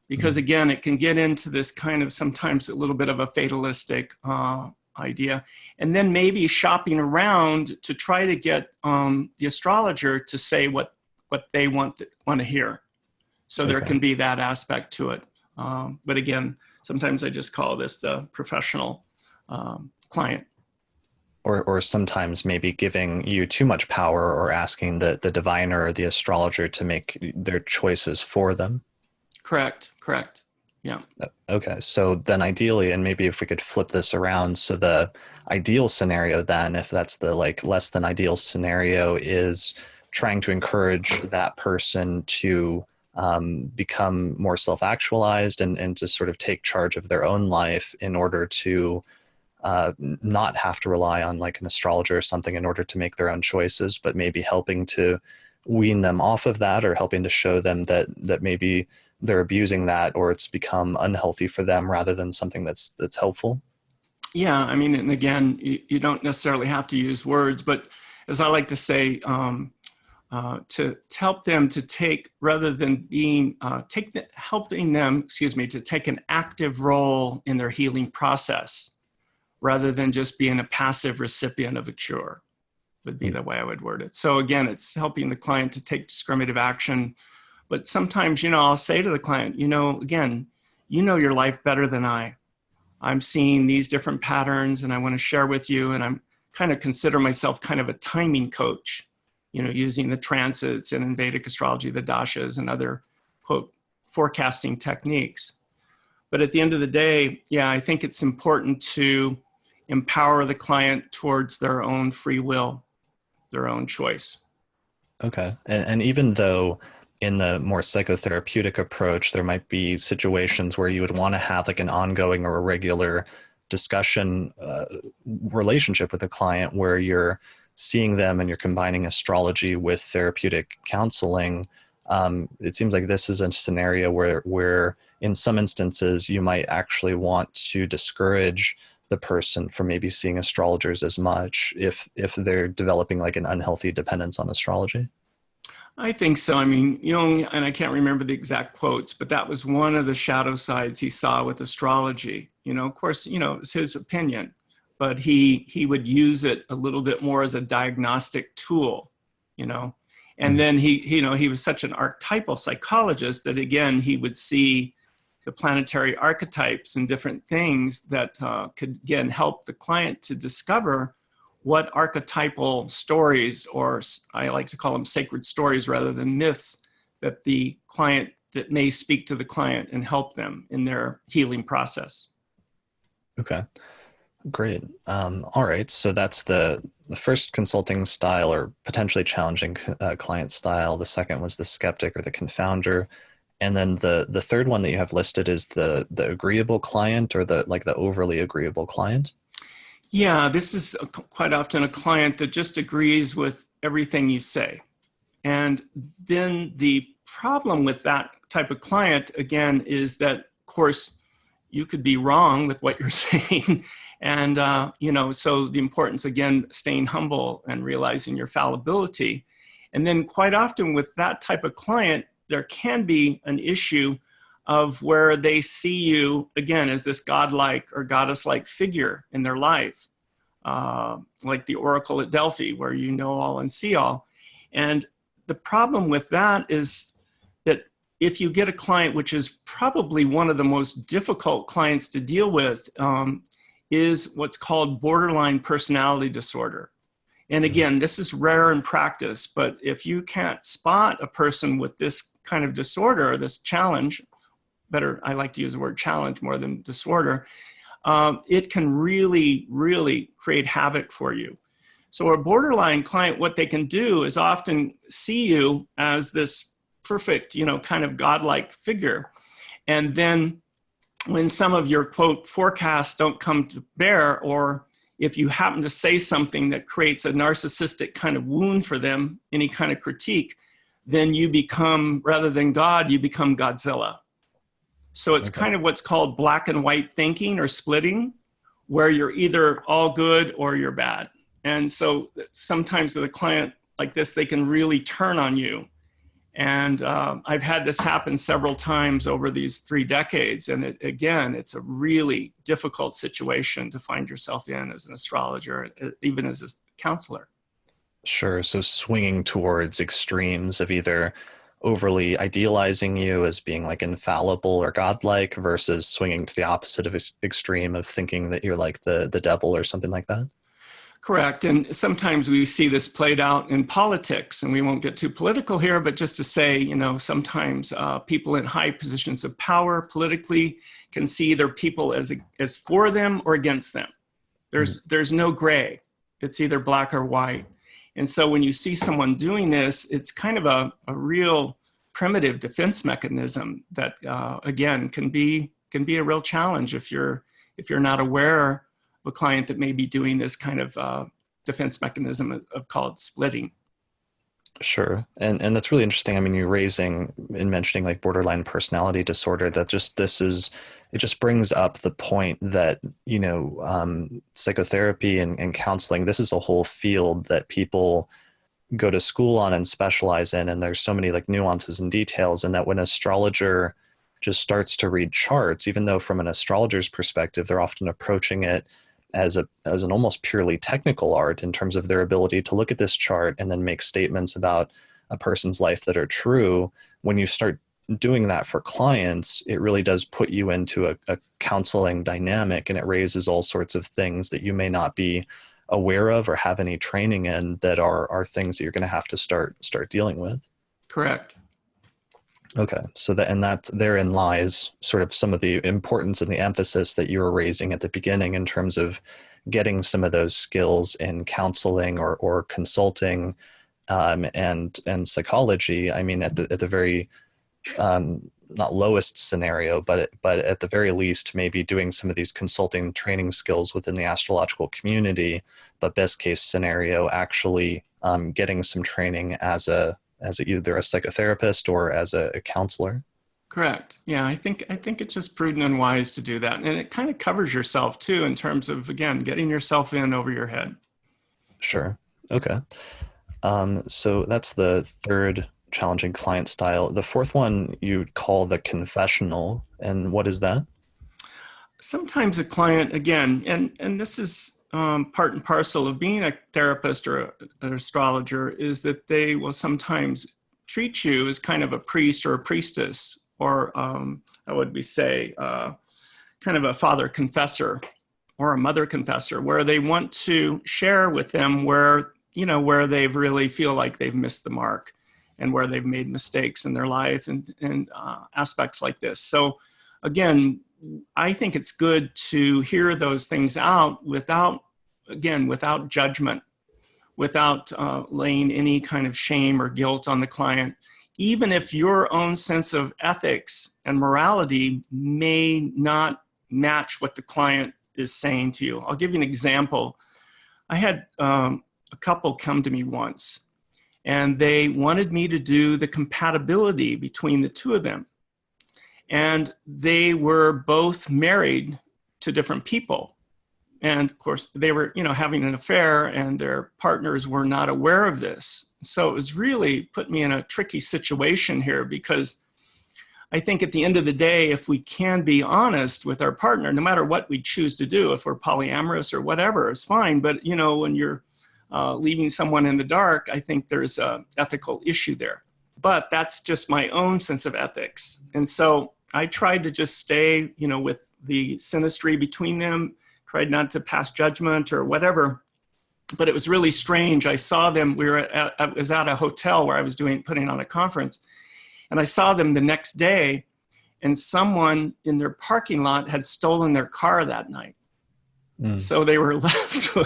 Because again, it can get into this kind of sometimes a little bit of a fatalistic idea. And then maybe shopping around to try to get the astrologer to say what they want to hear. So there can be that aspect to it. But again, sometimes I just call this the professional client. Or sometimes maybe giving you too much power or asking the diviner or the astrologer to make their choices for them. Correct. Yeah. Okay. So then ideally, and maybe if we could flip this around, so the ideal scenario then, if that's the like less than ideal scenario, is trying to encourage that person to become more self-actualized and to sort of take charge of their own life in order to not have to rely on like an astrologer or something in order to make their own choices, but maybe helping to wean them off of that, or helping to show them that maybe they're abusing that or it's become unhealthy for them rather than something that's helpful. Yeah, I mean, and again, you don't necessarily have to use words, but as I like to say, to help them to take, rather than being helping them, excuse me, to take an active role in their healing process, rather than just being a passive recipient of a cure, would be the way I would word it. So again, it's helping the client to take discriminative action. But sometimes, I'll say to the client, again, your life better than I. I'm seeing these different patterns and I want to share with you. And I'm kind of consider myself kind of a timing coach, using the transits and in Vedic astrology, the dashas and other, quote, forecasting techniques. But at the end of the day, yeah, I think it's important to empower the client towards their own free will, their own choice. Okay. And even though in the more psychotherapeutic approach, there might be situations where you would want to have like an ongoing or a regular discussion relationship with a client where you're seeing them and you're combining astrology with therapeutic counseling, it seems like this is a scenario where in some instances you might actually want to discourage the person from maybe seeing astrologers as much if they're developing like an unhealthy dependence on astrology. I think so. I mean, Jung, and I can't remember the exact quotes, but that was one of the shadow sides he saw with astrology. Of course, it's his opinion, but he would use it a little bit more as a diagnostic tool, And then he was such an archetypal psychologist that again, he would see the planetary archetypes and different things that could again help the client to discover what archetypal stories, or I like to call them sacred stories rather than myths, that may speak to the client and help them in their healing process. Okay, great. All right, so that's the first consulting style or potentially challenging client style. The second was the skeptic or the confounder. And then the third one that you have listed is the agreeable client, or the overly agreeable client. Yeah, this is quite often a client that just agrees with everything you say. And then the problem with that type of client, again, is that, of course, you could be wrong with what you're saying. And, so the importance, again, staying humble and realizing your fallibility. And then quite often with that type of client, there can be an issue of where they see you, again, as this godlike or goddess-like figure in their life, like the oracle at Delphi, where you know all and see all. And the problem with that is that if you get a client, which is probably one of the most difficult clients to deal with, is what's called borderline personality disorder. And again, this is rare in practice, but if you can't spot a person with this kind of disorder, this challenge, I like to use the word challenge more than disorder, it can really, really create havoc for you. So a borderline client, what they can do is often see you as this perfect, kind of godlike figure. And then when some of your, quote, forecasts don't come to bear, or if you happen to say something that creates a narcissistic kind of wound for them, any kind of critique, then you become, rather than God, you become Godzilla. So it's kind of what's called black and white thinking or splitting, where you're either all good or you're bad. And so sometimes with a client like this, they can really turn on you. And I've had this happen several times over these 3 decades. And it's a really difficult situation to find yourself in as an astrologer, even as a counselor. Sure. So swinging towards extremes of either overly idealizing you as being like infallible or godlike versus swinging to the opposite of extreme of thinking that you're like the devil or something like that. Correct. And sometimes we see this played out in politics, and we won't get too political here, but just to say, sometimes people in high positions of power politically can see their people as for them or against them. There's no gray. It's either black or white. And so when you see someone doing this, it's kind of a real primitive defense mechanism that, again, can be a real challenge if you're not aware of a client that may be doing this kind of defense mechanism of called splitting. Sure. And that's really interesting. I mean, you're raising and mentioning like borderline personality disorder, that it just brings up the point that, psychotherapy and counseling, this is a whole field that people go to school on and specialize in. And there's so many like nuances and details, and that when an astrologer just starts to read charts, even though from an astrologer's perspective, they're often approaching it as an almost purely technical art in terms of their ability to look at this chart and then make statements about a person's life that are true. When you start doing that for clients, it really does put you into a counseling dynamic, and it raises all sorts of things that you may not be aware of or have any training in, that are things that you're going to have to start dealing with. Correct. Okay, so that therein lies sort of some of the importance and the emphasis that you were raising at the beginning in terms of getting some of those skills in counseling or consulting and psychology. I mean, at the very not lowest scenario, but at the very least, maybe doing some of these consulting training skills within the astrological community, but best case scenario, actually getting some training as either a psychotherapist or as a counselor. Correct. Yeah, I think it's just prudent and wise to do that. And it kind of covers yourself too in terms of, again, getting yourself in over your head. Sure. Okay. So that's the third challenging client style. The fourth one you'd call the confessional. And what is that? Sometimes a client, again, and this is part and parcel of being a therapist or an astrologer, is that they will sometimes treat you as kind of a priest or a priestess, or how would we say, kind of a father confessor or a mother confessor, where they want to share with them where, where they really feel like they've missed the mark and where they've made mistakes in their life and aspects like this. So again, I think it's good to hear those things out without judgment, without laying any kind of shame or guilt on the client, even if your own sense of ethics and morality may not match what the client is saying to you. I'll give you an example. I had a couple come to me once, and they wanted me to do the compatibility between the two of them. And they were both married to different people. And of course, they were, having an affair, and their partners were not aware of this. So it was really put me in a tricky situation here, because I think at the end of the day, if we can be honest with our partner, no matter what we choose to do, if we're polyamorous or whatever, it's fine. But, when you're leaving someone in the dark, I think there's an ethical issue there. But that's just my own sense of ethics. And so I tried to just stay, with the synastry between them, tried not to pass judgment or whatever. But it was really strange. I saw them, I was at a hotel where I was putting on a conference, and I saw them the next day, and someone in their parking lot had stolen their car that night. Mm. So they were left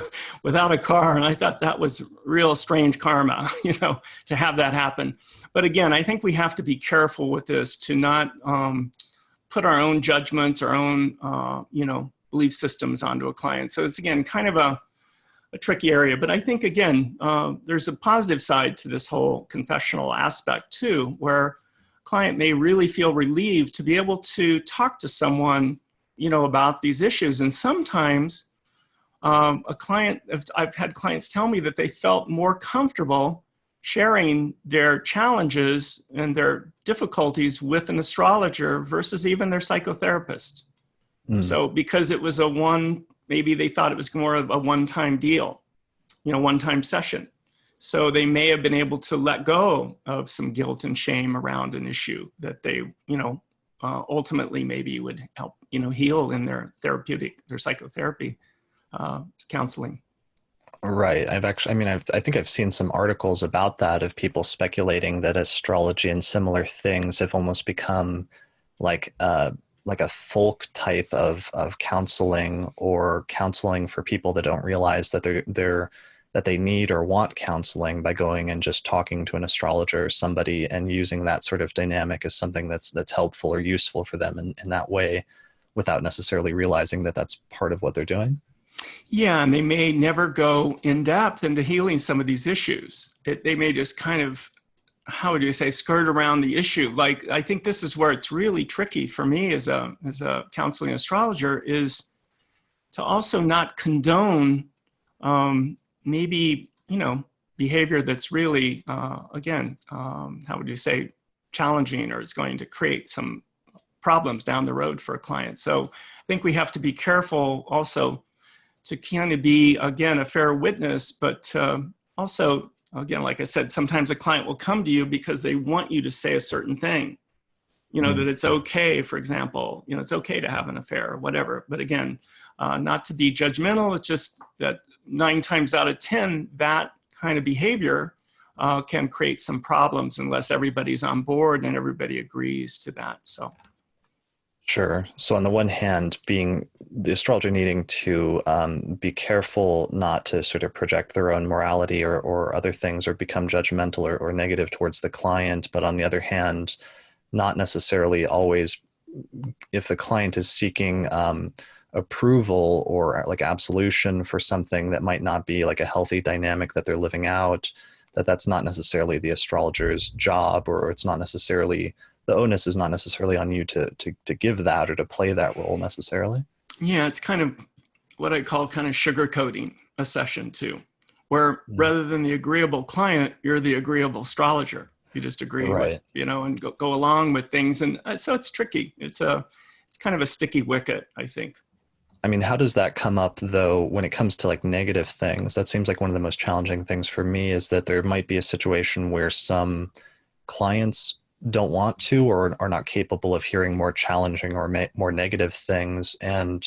without a car. And I thought that was real strange karma, to have that happen. But again, I think we have to be careful with this, to not put our own judgments, our own, belief systems onto a client. So it's, again, kind of a tricky area. But I think, again, there's a positive side to this whole confessional aspect too, where a client may really feel relieved to be able to talk to someone, about these issues. And sometimes I've had clients tell me that they felt more comfortable sharing their challenges and their difficulties with an astrologer versus even their psychotherapist. Mm. So because it was maybe they thought it was more of a one-time deal, one-time session. So they may have been able to let go of some guilt and shame around an issue that they, ultimately maybe would help, heal in their psychotherapy counseling. Right. I think I've seen some articles about that, of people speculating that astrology and similar things have almost become like a folk type of counseling, or counseling for people that don't realize that that they need or want counseling, by going and just talking to an astrologer or somebody and using that sort of dynamic as something that's helpful or useful for them in that way, without necessarily realizing that that's part of what they're doing. Yeah, and they may never go in depth into healing some of these issues. They may just kind of, how would you say, skirt around the issue. Like, I think this is where it's really tricky for me as a counseling astrologer, is to also not condone maybe, behavior that's really, again, how would you say, challenging, or is going to create some problems down the road for a client. So I think we have to be careful also to kind of be, again, a fair witness, but also, again, like I said, sometimes a client will come to you because they want you to say a certain thing, that it's okay, for example, it's okay to have an affair or whatever. But again, not to be judgmental, it's just that 9 times out of 10, that kind of behavior can create some problems unless everybody's on board and everybody agrees to that. So. Sure. So on the one hand, being the astrologer needing to be careful not to sort of project their own morality or other things, or become judgmental or negative towards the client. But on the other hand, not necessarily always, if the client is seeking approval or like absolution for something that might not be like a healthy dynamic that they're living out, that's not necessarily the astrologer's job, or it's not necessarily, the onus is not necessarily on you to give that or to play that role necessarily. Yeah, it's kind of what I call kind of sugarcoating a session too, where Mm. rather than the agreeable client, you're the agreeable astrologer. You just agree with, Right. and go along with things. And so it's tricky. It's kind of a sticky wicket, I think. I mean, how does that come up though when it comes to like negative things? That seems like one of the most challenging things for me, is that there might be a situation where some clients don't want to or are not capable of hearing more challenging or more negative things. And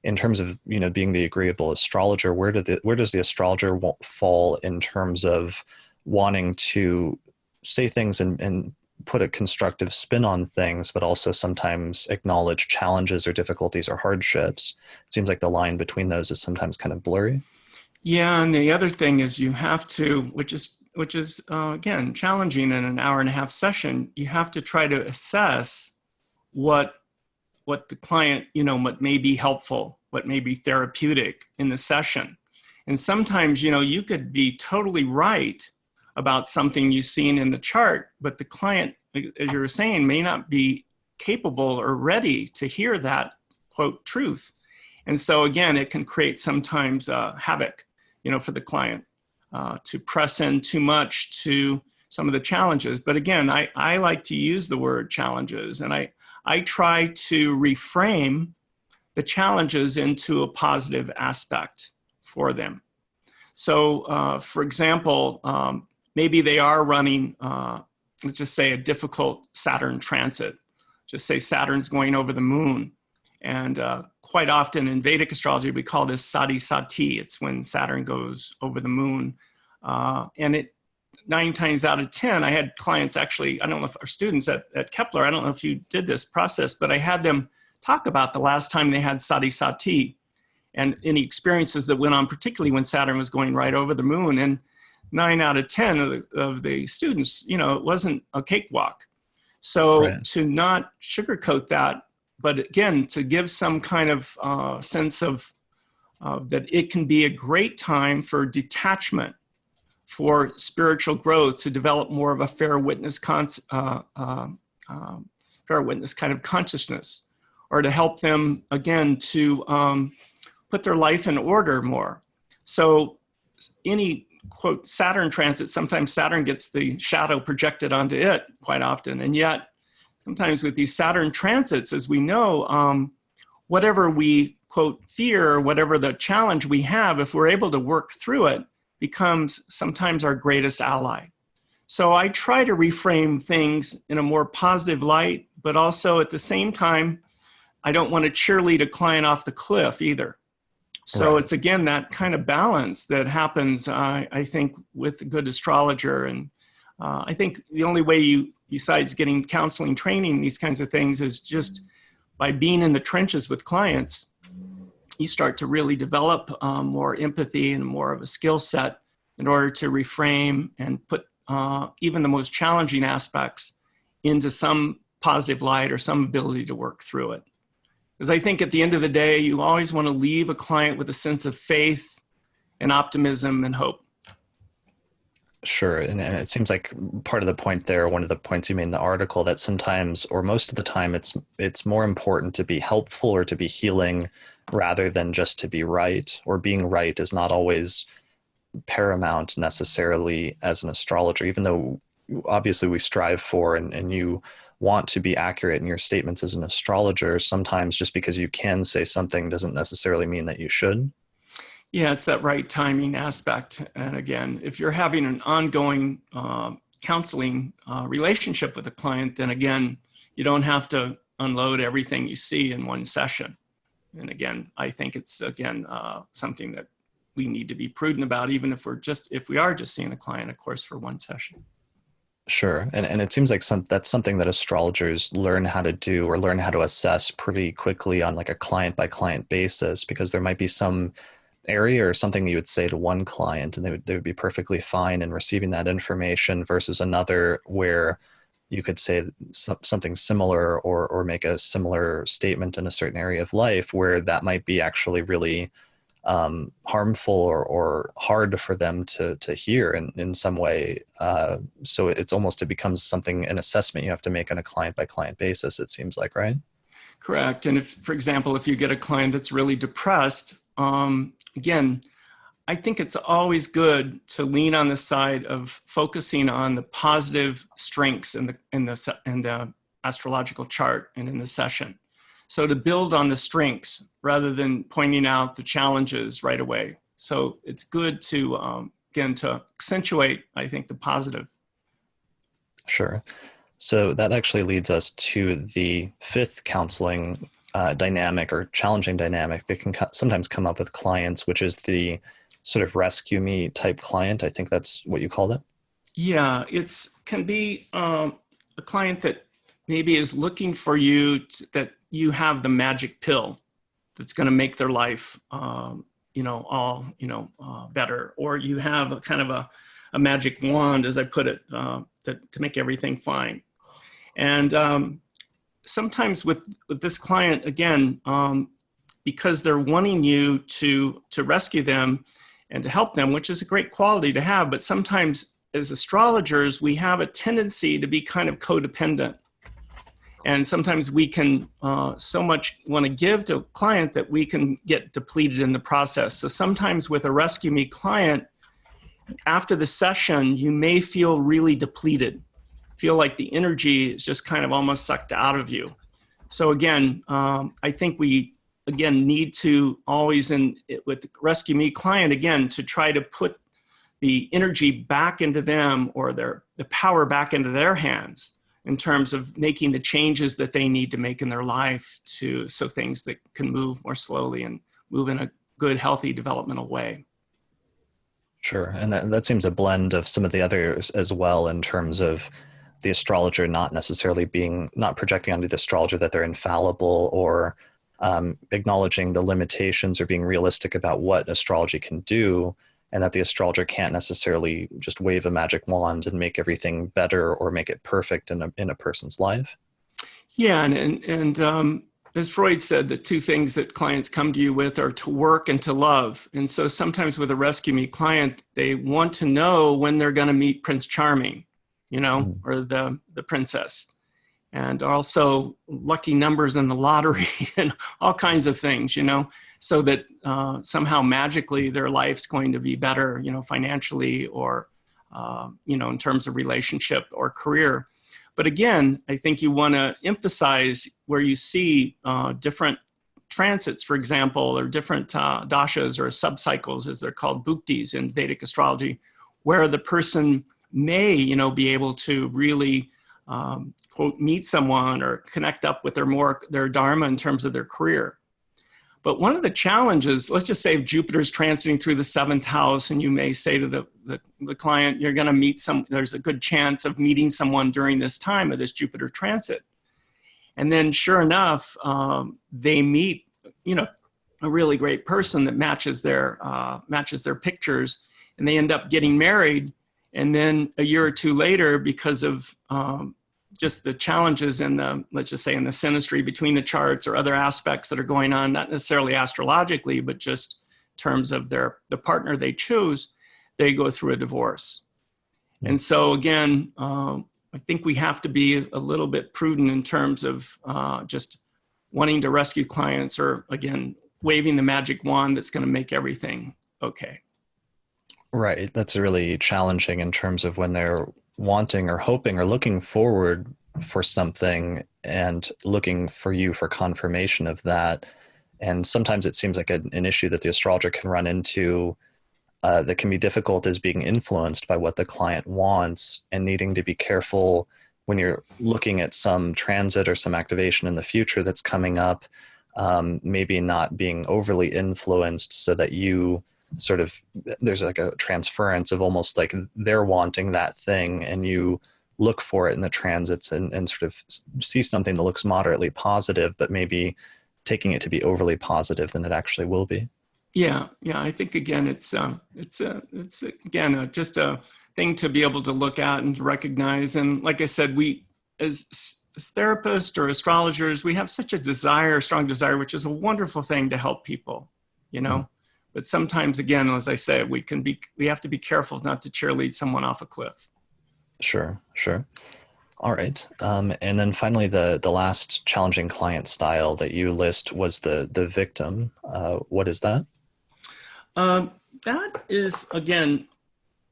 in terms of, being the agreeable astrologer, where does the astrologer fall in terms of wanting to say things and put a constructive spin on things, but also sometimes acknowledge challenges or difficulties or hardships? It seems like the line between those is sometimes kind of blurry. Yeah, and the other thing is you have to, which is again challenging in an hour and a half session. You have to try to assess what what the client, what may be helpful, what may be therapeutic in the session. And sometimes, you could be totally right about something you've seen in the chart, but the client, as you were saying, may not be capable or ready to hear that quote truth. And so again, it can create sometimes havoc, for the client to press in too much to some of the challenges. But again, I like to use the word challenges, and I try to reframe the challenges into a positive aspect for them. So, for example, maybe they are running, let's just say, a difficult Saturn transit. Just say Saturn's going over the moon. And quite often in Vedic astrology, we call this sati sati. It's when Saturn goes over the moon. And it 9 times out of 10, I had clients actually, I don't know if our students at Kepler, I don't know if you did this process, but I had them talk about the last time they had sati sati and any experiences that went on, particularly when Saturn was going right over the moon. And 9 out of 10 of the students, it wasn't a cakewalk. So Right. to not sugarcoat that, but again, to give some kind of sense of that it can be a great time for detachment, for spiritual growth, to develop more of a fair witness kind of consciousness, or to help them again to put their life in order more. So any quote Saturn transit, sometimes Saturn gets the shadow projected onto it quite often, and yet sometimes with these Saturn transits, as we know, whatever we quote fear, whatever the challenge we have, if we're able to work through it, becomes sometimes our greatest ally. So I try to reframe things in a more positive light, but also at the same time, I don't want to cheerlead a client off the cliff either. So Right. it's again that kind of balance that happens, I think, with a good astrologer. And I think the only way you, besides getting counseling training, these kinds of things, is just by being in the trenches with clients. You start to really develop more empathy and more of a skill set in order to reframe and put even the most challenging aspects into some positive light or some ability to work through it. Because I think at the end of the day, you always want to leave a client with a sense of faith and optimism and hope. Sure. And it seems like part of the point there, one of the points you made in the article, that sometimes or most of the time it's more important to be helpful or to be healing rather than just to be right, or being right is not always paramount necessarily as an astrologer, even though obviously we strive for and you want to be accurate in your statements as an astrologer. Sometimes just because you can say something doesn't necessarily mean that you should. Yeah, it's that right timing aspect. And again, if you're having an ongoing counseling relationship with a client, then again, you don't have to unload everything you see in one session. And again, I think it's again something that we need to be prudent about, even if we are just seeing a client, of course, for one session. Sure. And it seems like that's something that astrologers learn how to do or learn how to assess pretty quickly on like a client by client basis, because there might be some area or something you would say to one client and they would be perfectly fine in receiving that information versus another where you could say something similar or make a similar statement in a certain area of life where that might be actually really harmful or hard for them to hear in some way. So it's almost, it becomes something, an assessment you have to make on a client by client basis, it seems like, right? Correct. And if, for example, if you get a client that's really depressed, again, I think it's always good to lean on the side of focusing on the positive strengths in the astrological chart and in the session. So to build on the strengths rather than pointing out the challenges right away. So it's good to, again, to accentuate, I think, the positive. Sure. So that actually leads us to the fifth counseling dynamic or challenging dynamic that can sometimes come up with clients, which is the sort of rescue me type client. I think that's what you called it. Yeah, can be a client that maybe is looking for you that you have the magic pill that's going to make their life, better, or you have a kind of a magic wand, as I put it, to make everything fine. And sometimes with this client, again, because they're wanting you to rescue them and to help them, which is a great quality to have, but sometimes as astrologers, we have a tendency to be kind of codependent. And sometimes we can so much want to give to a client that we can get depleted in the process. So sometimes with a rescue me client, after the session, you may feel really depleted, feel like the energy is just kind of almost sucked out of you. So again, I think we, again, need to always, with the rescue me client, again, to try to put the energy back into them, or the power back into their hands, in terms of making the changes that they need to make in their life so things that can move more slowly and move in a good, healthy, developmental way. Sure. And that seems a blend of some of the others as well, in terms of the astrologer not necessarily not projecting onto the astrologer that they're infallible, or acknowledging the limitations or being realistic about what astrology can do, and that the astrologer can't necessarily just wave a magic wand and make everything better or make it perfect in a person's life. Yeah, and as Freud said, the two things that clients come to you with are to work and to love. And so sometimes with a rescue me client, they want to know when they're going to meet Prince Charming, or the princess, and also lucky numbers in the lottery and all kinds of things, so that somehow magically their life's going to be better, financially, or, in terms of relationship or career. But again, I think you want to emphasize where you see different transits, for example, or different dashas or subcycles, as they're called, bhuktis in Vedic astrology, where the person may, be able to really, quote, meet someone or connect up with their dharma in terms of their career. But one of the challenges, let's just say if Jupiter's transiting through the 7th house, and you may say to the client, you're going to meet there's a good chance of meeting someone during this time of this Jupiter transit. And then sure enough, they meet, a really great person that matches their pictures, and they end up getting married. And then a year or two later, because of just the challenges let's just say in the synastry between the charts or other aspects that are going on, not necessarily astrologically, but just in terms of the partner they choose, they go through a divorce. And so again, I think we have to be a little bit prudent in terms of just wanting to rescue clients, or again, waving the magic wand that's going to make everything okay. Right. That's really challenging in terms of when they're wanting or hoping or looking forward for something and looking for you for confirmation of that. And sometimes it seems like an issue that the astrologer can run into that can be difficult, is being influenced by what the client wants, and needing to be careful when you're looking at some transit or some activation in the future that's coming up, maybe not being overly influenced, so that you sort of, there's like a transference of almost like they're wanting that thing, and you look for it in the transits and sort of see something that looks moderately positive, but maybe taking it to be overly positive than it actually will be. Yeah. I think again, it's again just a thing to be able to look at and recognize. And like I said, we as therapists or astrologers, we have such a desire, strong desire, which is a wonderful thing to help people, you know. But sometimes, again, as I say, we have to be careful not to cheerlead someone off a cliff. Sure, sure. All right. And then finally, the last challenging client style that you list was the victim. What is that? That is, again,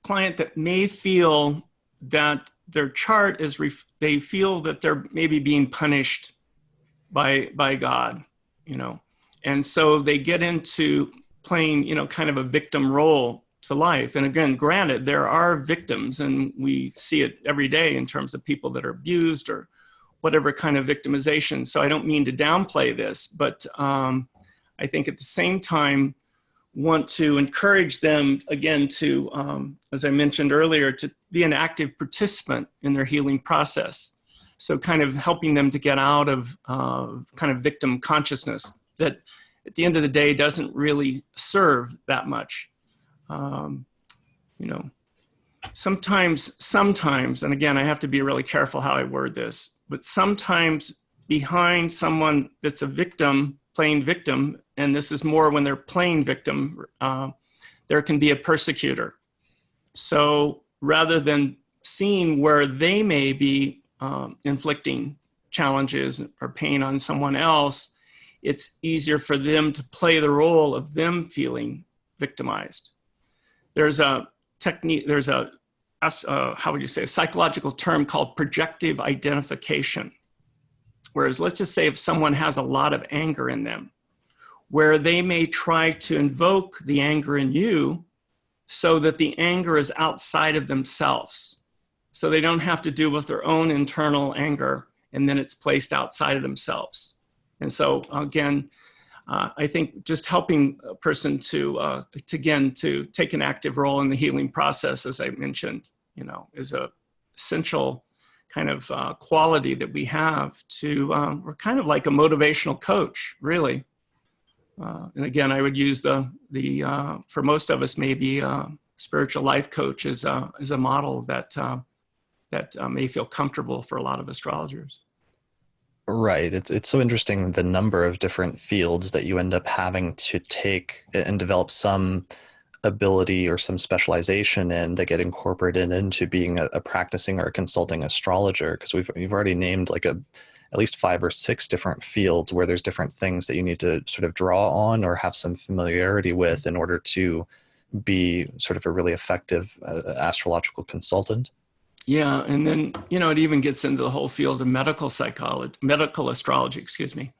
client that may feel that their chart is, they feel that they're maybe being punished by God, you know. And so they get into playing, you know, kind of a victim role to life. And again, granted, there are victims, and we see it every day in terms of people that are abused or whatever kind of victimization. So I don't mean to downplay this, but I think at the same time, want to encourage them, again, to, as I mentioned earlier, to be an active participant in their healing process. So kind of helping them to get out of kind of victim consciousness that at the end of the day doesn't really serve that much. You know, sometimes, and again, I have to be really careful how I word this, but sometimes behind someone that's a victim, playing victim, and this is more when they're playing victim, there can be a persecutor. So rather than seeing where they may be inflicting challenges or pain on someone else, it's easier for them to play the role of them feeling victimized. There's a technique, there's a how would you say, a psychological term called projective identification. Whereas let's just say if someone has a lot of anger in them, where they may try to invoke the anger in you so that the anger is outside of themselves. So they don't have to deal with their own internal anger, and then it's placed outside of themselves. And so again, I think just helping a person to take an active role in the healing process, as I mentioned, you know, is a essential kind of quality that we have to, we're kind of like a motivational coach, really. And again, I would use for most of us, maybe spiritual life coach is a model that may feel comfortable for a lot of astrologers. Right. It's so interesting, the number of different fields that you end up having to take and develop some ability or some specialization in that get incorporated into being a practicing or a consulting astrologer. Because we've already named like at least 5 or 6 different fields where there's different things that you need to sort of draw on or have some familiarity with in order to be sort of a really effective astrological consultant. Yeah, and then, you know, it even gets into the whole field of medical psychology, medical astrology, excuse me,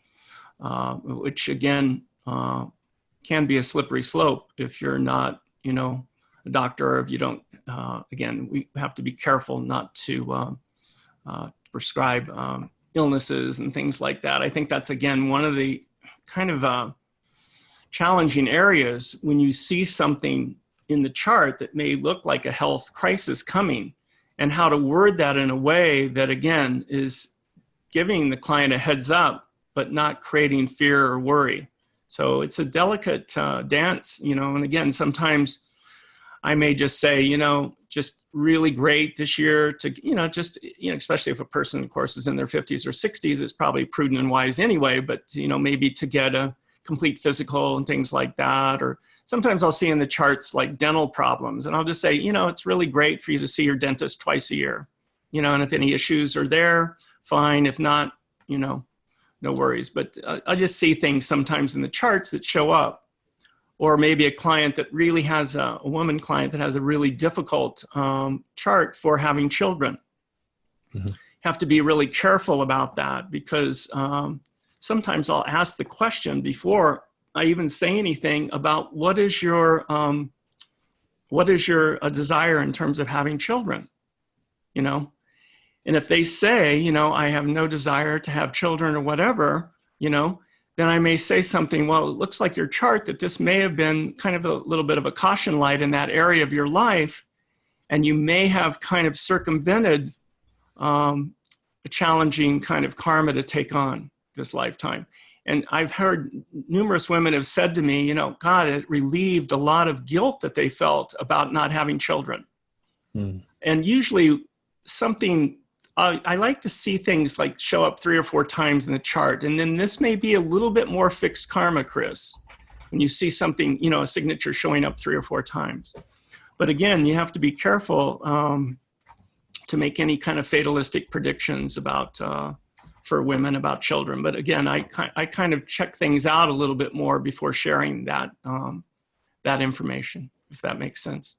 which again can be a slippery slope if you're not, you know, a doctor, or if you don't. Again, we have to be careful not to prescribe illnesses and things like that. I think that's, again, one of the kind of challenging areas when you see something in the chart that may look like a health crisis coming, and how to word that in a way that, again, is giving the client a heads up, but not creating fear or worry. So it's a delicate dance, you know, and again, sometimes I may just say, you know, just really great this year to, you know, just, you know, especially if a person, of course, is in their 50s or 60s, it's probably prudent and wise anyway, but, you know, maybe to get a complete physical and things like that. Or sometimes I'll see in the charts like dental problems, and I'll just say, you know, it's really great for you to see your dentist twice a year, you know, and if any issues are there, fine. If not, you know, no worries. But I just see things sometimes in the charts that show up. Or maybe a client that really has a woman client that has a really difficult chart for having children. Mm-hmm. Have to be really careful about that, because sometimes I'll ask the question before I even say anything about what is your desire in terms of having children, you know? And if they say, you know, I have no desire to have children or whatever, you know, then I may say something, well, it looks like your chart that this may have been kind of a little bit of a caution light in that area of your life, and you may have kind of circumvented a challenging kind of karma to take on this lifetime. And I've heard numerous women have said to me, you know, God, it relieved a lot of guilt that they felt about not having children. Mm. And usually something I like to see things like show up 3 or 4 times in the chart. And then this may be a little bit more fixed karma, Chris, when you see something, a signature showing up 3 or 4 times. But again, you have to be careful to make any kind of fatalistic predictions about for women, about children. But again, I kind of check things out a little bit more before sharing that that information, if that makes sense.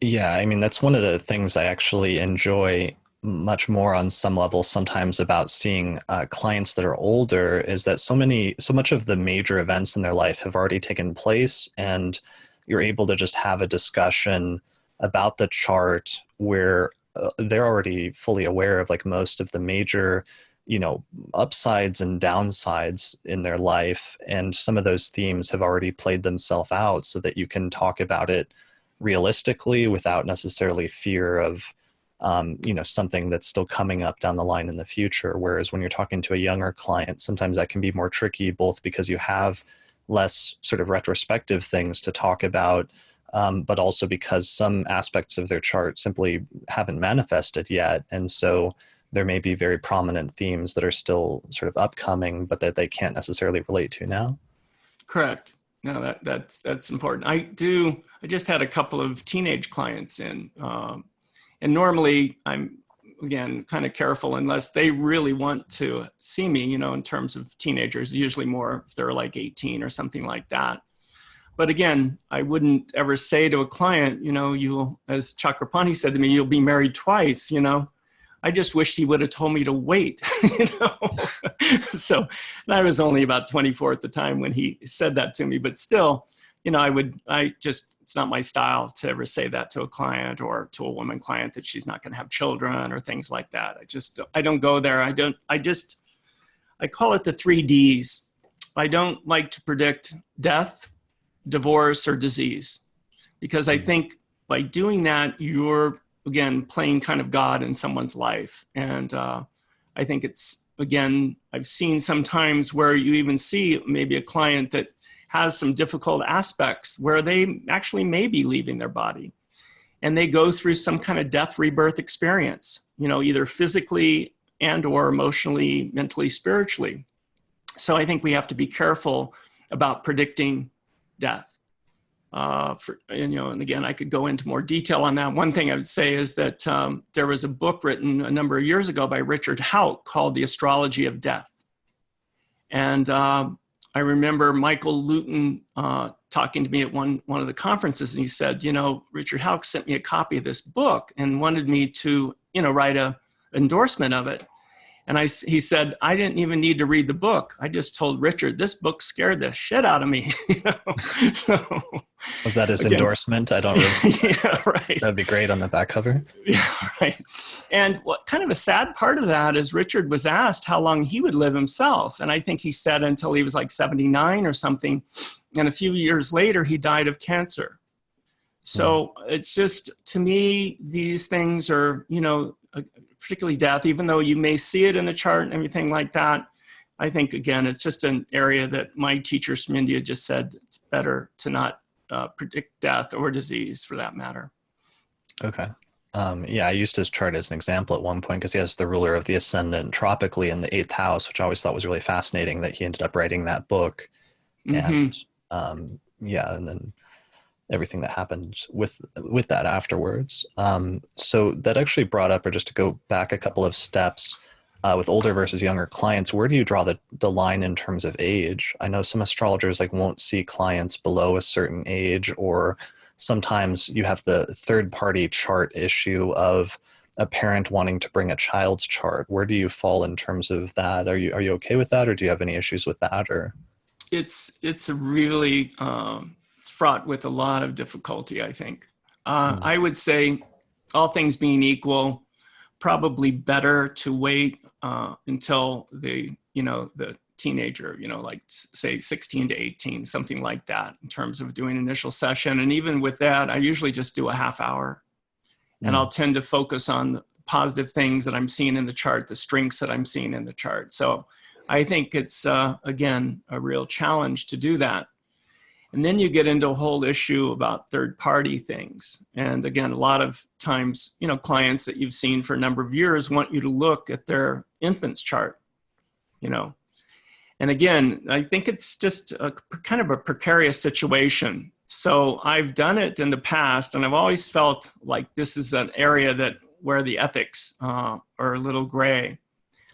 Yeah, I mean, that's one of the things I actually enjoy much more on some level sometimes about seeing clients that are older, is that so much of the major events in their life have already taken place, and you're able to just have a discussion about the chart where they're already fully aware of like most of the major, upsides and downsides in their life. And some of those themes have already played themselves out so that you can talk about it realistically without necessarily fear of, something that's still coming up down the line in the future. Whereas when you're talking to a younger client, sometimes that can be more tricky, both because you have less sort of retrospective things to talk about, but also because some aspects of their chart simply haven't manifested yet. And so there may be very prominent themes that are still sort of upcoming, but that they can't necessarily relate to now. Correct. No, that's important. I just had a couple of teenage clients in, and normally I'm, again, kind of careful unless they really want to see me, in terms of teenagers, usually more if they're like 18 or something like that. But again, I wouldn't ever say to a client, you'll, as Chakrapani said to me, you'll be married twice, I just wished he would have told me to wait, So, and I was only about 24 at the time when he said that to me, but still, it's not my style to ever say that to a client or to a woman client that she's not going to have children or things like that. I don't go there. I call it the 3Ds. I don't like to predict death, divorce, or disease, because I think by doing that, you're, again, playing kind of God in someone's life. And I think it's, again, I've seen sometimes where you even see maybe a client that has some difficult aspects where they actually may be leaving their body, and they go through some kind of death rebirth experience, either physically and or emotionally, mentally, spiritually. So I think we have to be careful about predicting death. And again, I could go into more detail on that. One thing I would say is that there was a book written a number of years ago by Richard Hauck called The Astrology of Death. And I remember Michael Luton talking to me at one of the conferences, and he said, Richard Hauck sent me a copy of this book and wanted me to, write an endorsement of it. And he said, I didn't even need to read the book. I just told Richard, this book scared the shit out of me. So, was that his endorsement? I don't really. Yeah, right. That'd be great on the back cover. Yeah, right. And what kind of a sad part of that is Richard was asked how long he would live himself. And I think he said until he was like 79 or something. And a few years later, he died of cancer. So it's just, to me, these things are, particularly death, even though you may see it in the chart and everything like that. I think, again, it's just an area that my teachers from India just said it's better to not predict death or disease, for that matter. Okay. I used his chart as an example at one point because he has the ruler of the ascendant tropically in the 8th house, which I always thought was really fascinating that he ended up writing that book. And and then everything that happened with that afterwards. So that actually brought up, or just to go back a couple of steps, with older versus younger clients, where do you draw the line in terms of age? I know some astrologers won't see clients below a certain age, or sometimes you have the third party chart issue of a parent wanting to bring a child's chart. Where do you fall in terms of that? Are you okay with that, or do you have any issues with that? Or it's a really it's fraught with a lot of difficulty, I think. I would say, all things being equal, probably better to wait until the teenager, like say 16 to 18, something like that, in terms of doing initial session. And even with that, I usually just do a half hour, and I'll tend to focus on the positive things that I'm seeing in the chart, the strengths that I'm seeing in the chart. So I think it's, again, a real challenge to do that. And then you get into a whole issue about third-party things. And again, a lot of times, clients that you've seen for a number of years want you to look at their infant's chart, And again, I think it's just a kind of a precarious situation. So I've done it in the past, and I've always felt like this is an area where the ethics are a little gray.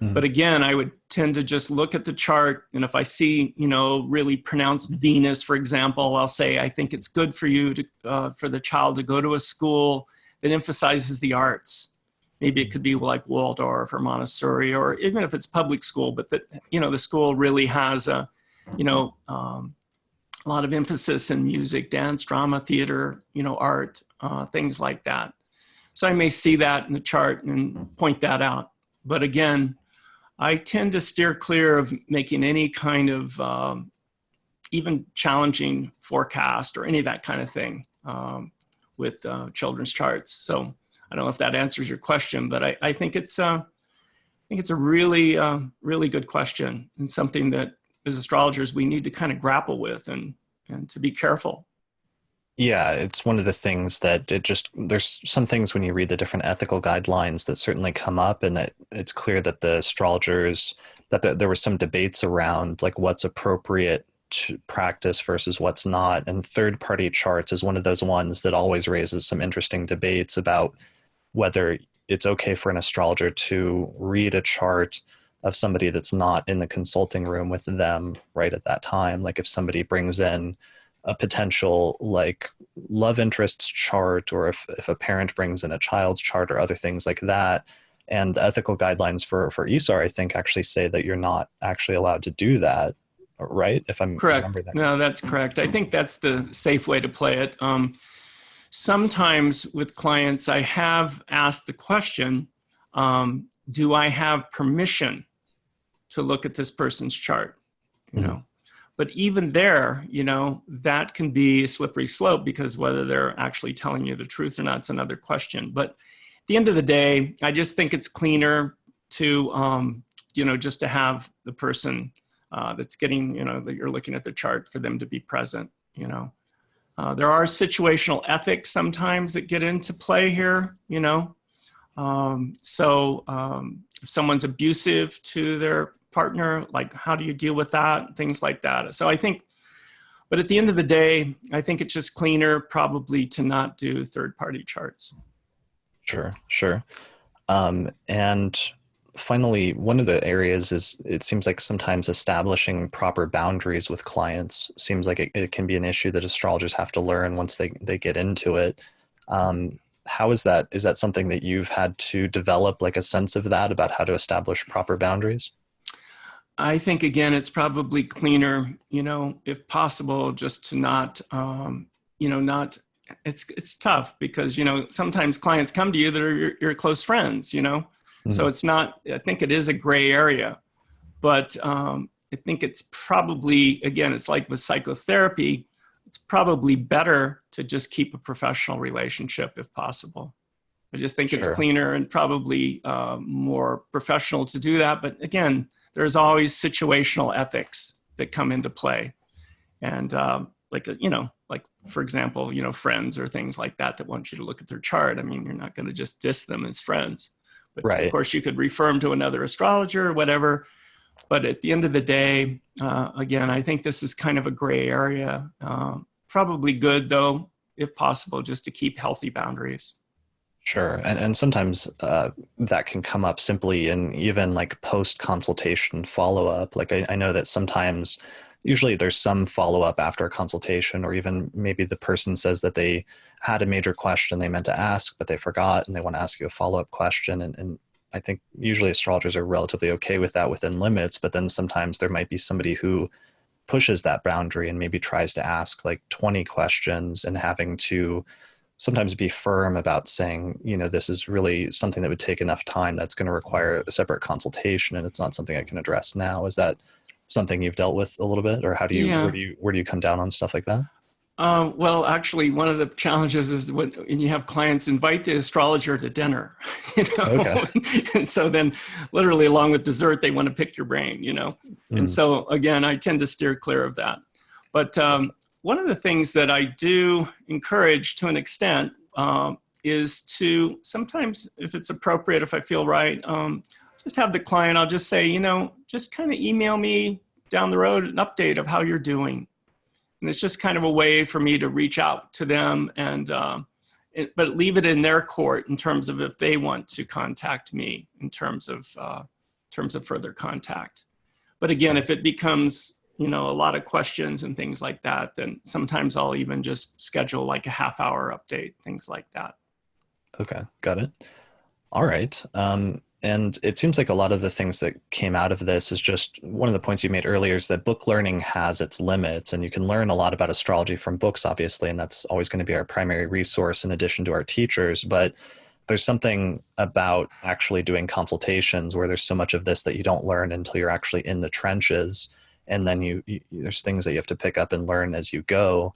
But again, I would tend to just look at the chart. And if I see, really pronounced Venus, for example, I'll say, I think it's good for you for the child to go to a school that emphasizes the arts. Maybe it could be like Waldorf or Montessori, or even if it's public school, but that, the school really has a lot of emphasis in music, dance, drama, theater, art, things like that. So I may see that in the chart and point that out. But again, I tend to steer clear of making any kind of even challenging forecast or any of that kind of thing with children's charts. So I don't know if that answers your question, but I think it's a really, really good question, and something that as astrologers we need to kind of grapple with and to be careful. Yeah, it's one of the things that there's some things when you read the different ethical guidelines that certainly come up, and that it's clear that the astrologers, there were some debates around like what's appropriate to practice versus what's not. And third-party charts is one of those ones that always raises some interesting debates about whether it's okay for an astrologer to read a chart of somebody that's not in the consulting room with them right at that time. Like if somebody brings in a potential like love interests chart, or if a parent brings in a child's chart or other things like that. And the ethical guidelines for ESAR, I think, actually say that you're not actually allowed to do that, right? If I'm correct. remembering that. No, that's correct. I think that's the safe way to play it. Sometimes with clients, I have asked the question, do I have permission to look at this person's chart? But even there, that can be a slippery slope, because whether they're actually telling you the truth or not is another question. But at the end of the day, I just think it's cleaner to, just to have the person that's getting, that you're looking at the chart, for them to be present. There are situational ethics sometimes that get into play here, So if someone's abusive to their partner, like how do you deal with that? Things like that. So I think, but at the end of the day, I think it's just cleaner probably to not do third-party charts. Sure. And finally, one of the areas is, it seems like sometimes establishing proper boundaries with clients seems like it can be an issue that astrologers have to learn once they get into it. How is that? Is that something that you've had to develop, like a sense of that, about how to establish proper boundaries? I think, again, it's probably cleaner, if possible, just to not, it's tough because, sometimes clients come to you that are your close friends, So it's not, I think it is a gray area, but I think it's probably, again, it's like with psychotherapy, it's probably better to just keep a professional relationship if possible. I just think it's cleaner and probably more professional to do that. But again, there's always situational ethics that come into play. And like for example, friends or things like that want you to look at their chart. I mean, you're not going to just diss them as friends. But right. Of course, you could refer them to another astrologer or whatever. But at the end of the day, again, I think this is kind of a gray area. Probably good, though, if possible, just to keep healthy boundaries. Sure. And sometimes that can come up simply in even like post-consultation follow-up. Like I know that sometimes, usually there's some follow-up after a consultation, or even maybe the person says that they had a major question they meant to ask, but they forgot and they want to ask you a follow-up question. And I think usually astrologers are relatively okay with that within limits, but then sometimes there might be somebody who pushes that boundary and maybe tries to ask like 20 questions, and having to sometimes be firm about saying, this is really something that would take enough time that's going to require a separate consultation, and it's not something I can address now. Is that something you've dealt with a little bit, or how do you, where do you come down on stuff like that? Well, actually, one of the challenges is when you have clients invite the astrologer to dinner, Okay. And so then literally along with dessert, they want to pick your brain, And so again, I tend to steer clear of that. But one of the things that I do encourage to an extent is to sometimes, if it's appropriate, if I feel right, just have the client, I'll just say, just kind of email me down the road an update of how you're doing. And it's just kind of a way for me to reach out to them and, but leave it in their court in terms of if they want to contact me in terms of further contact. But again, if it becomes, a lot of questions and things like that, then sometimes I'll even just schedule like a half-hour update, things like that. Okay, got it. All right. And it seems like a lot of the things that came out of this is just one of the points you made earlier is that book learning has its limits, and you can learn a lot about astrology from books, obviously, and that's always going to be our primary resource in addition to our teachers. But there's something about actually doing consultations where there's so much of this that you don't learn until you're actually in the trenches. And then there's things that you have to pick up and learn as you go.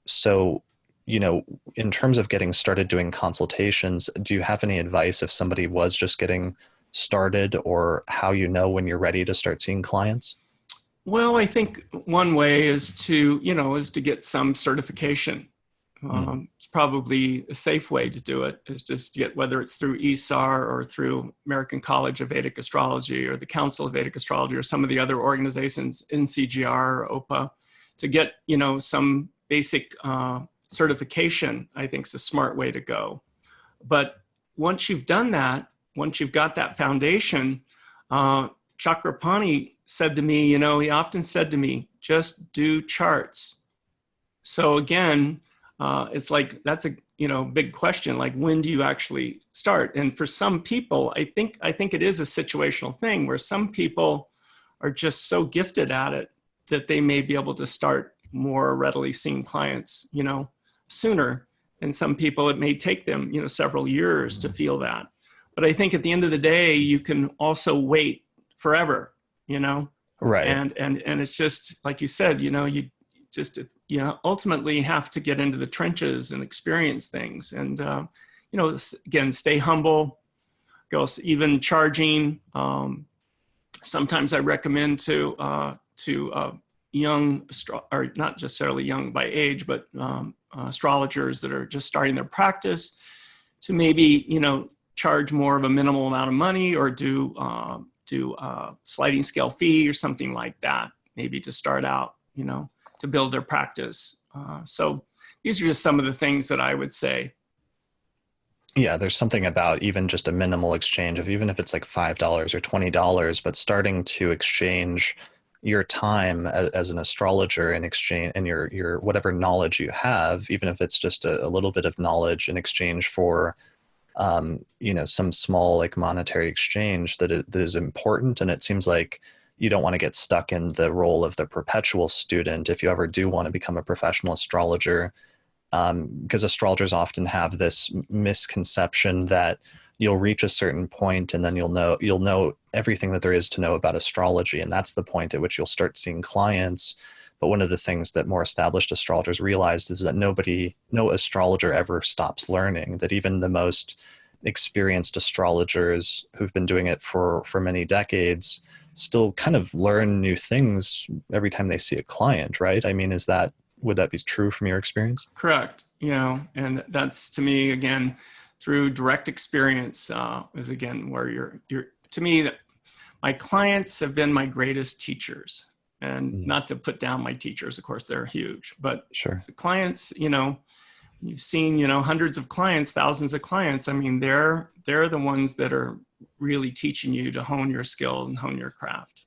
So, in terms of getting started doing consultations, do you have any advice if somebody was just getting started, or how when you're ready to start seeing clients? Well, I think one way is to get some certification. It's probably a safe way to do it, is just to get, whether it's through ESAR or through American College of Vedic Astrology or the Council of Vedic Astrology or some of the other organizations, NCGR or OPA, to get, some basic certification. I think is a smart way to go. But once you've done that, once you've got that foundation, Chakrapani said to me, he often said to me, just do charts. So again, it's like, that's a, big question. Like, when do you actually start? And for some people, I think it is a situational thing where some people are just so gifted at it that they may be able to start more readily seeing clients, sooner. And some people, it may take them, several years to feel that. But I think at the end of the day, you can also wait forever, Right. And it's just, like you said, you just, ultimately have to get into the trenches and experience things. And, again, stay humble, go even charging. Sometimes I recommend to young, or not necessarily young by age, but astrologers that are just starting their practice, to maybe, charge more of a minimal amount of money, or do a sliding scale fee or something like that, maybe to start out, to build their practice. So these are just some of the things that I would say. Yeah, there's something about even just a minimal exchange of, even if it's like $5 or $20, but starting to exchange your time as an astrologer in exchange, and your whatever knowledge you have, even if it's just a little bit of knowledge in exchange for some small like monetary exchange that is important. And it seems like you don't want to get stuck in the role of the perpetual student if you ever do want to become a professional astrologer, because astrologers often have this misconception that you'll reach a certain point and then you'll know everything that there is to know about astrology, and that's the point at which you'll start seeing clients. But one of the things that more established astrologers realized is that no astrologer ever stops learning, that even the most experienced astrologers who've been doing it for many decades still kind of learn new things every time they see a client, right? I mean, would that be true from your experience? Correct. And that's, to me, again, through direct experience, is again where you're to me, that my clients have been my greatest teachers. And not to put down my teachers, of course, they're huge, but Sure. the clients, you've seen, hundreds of clients, thousands of clients. I mean, they're the ones that are really teaching you to hone your skill and hone your craft.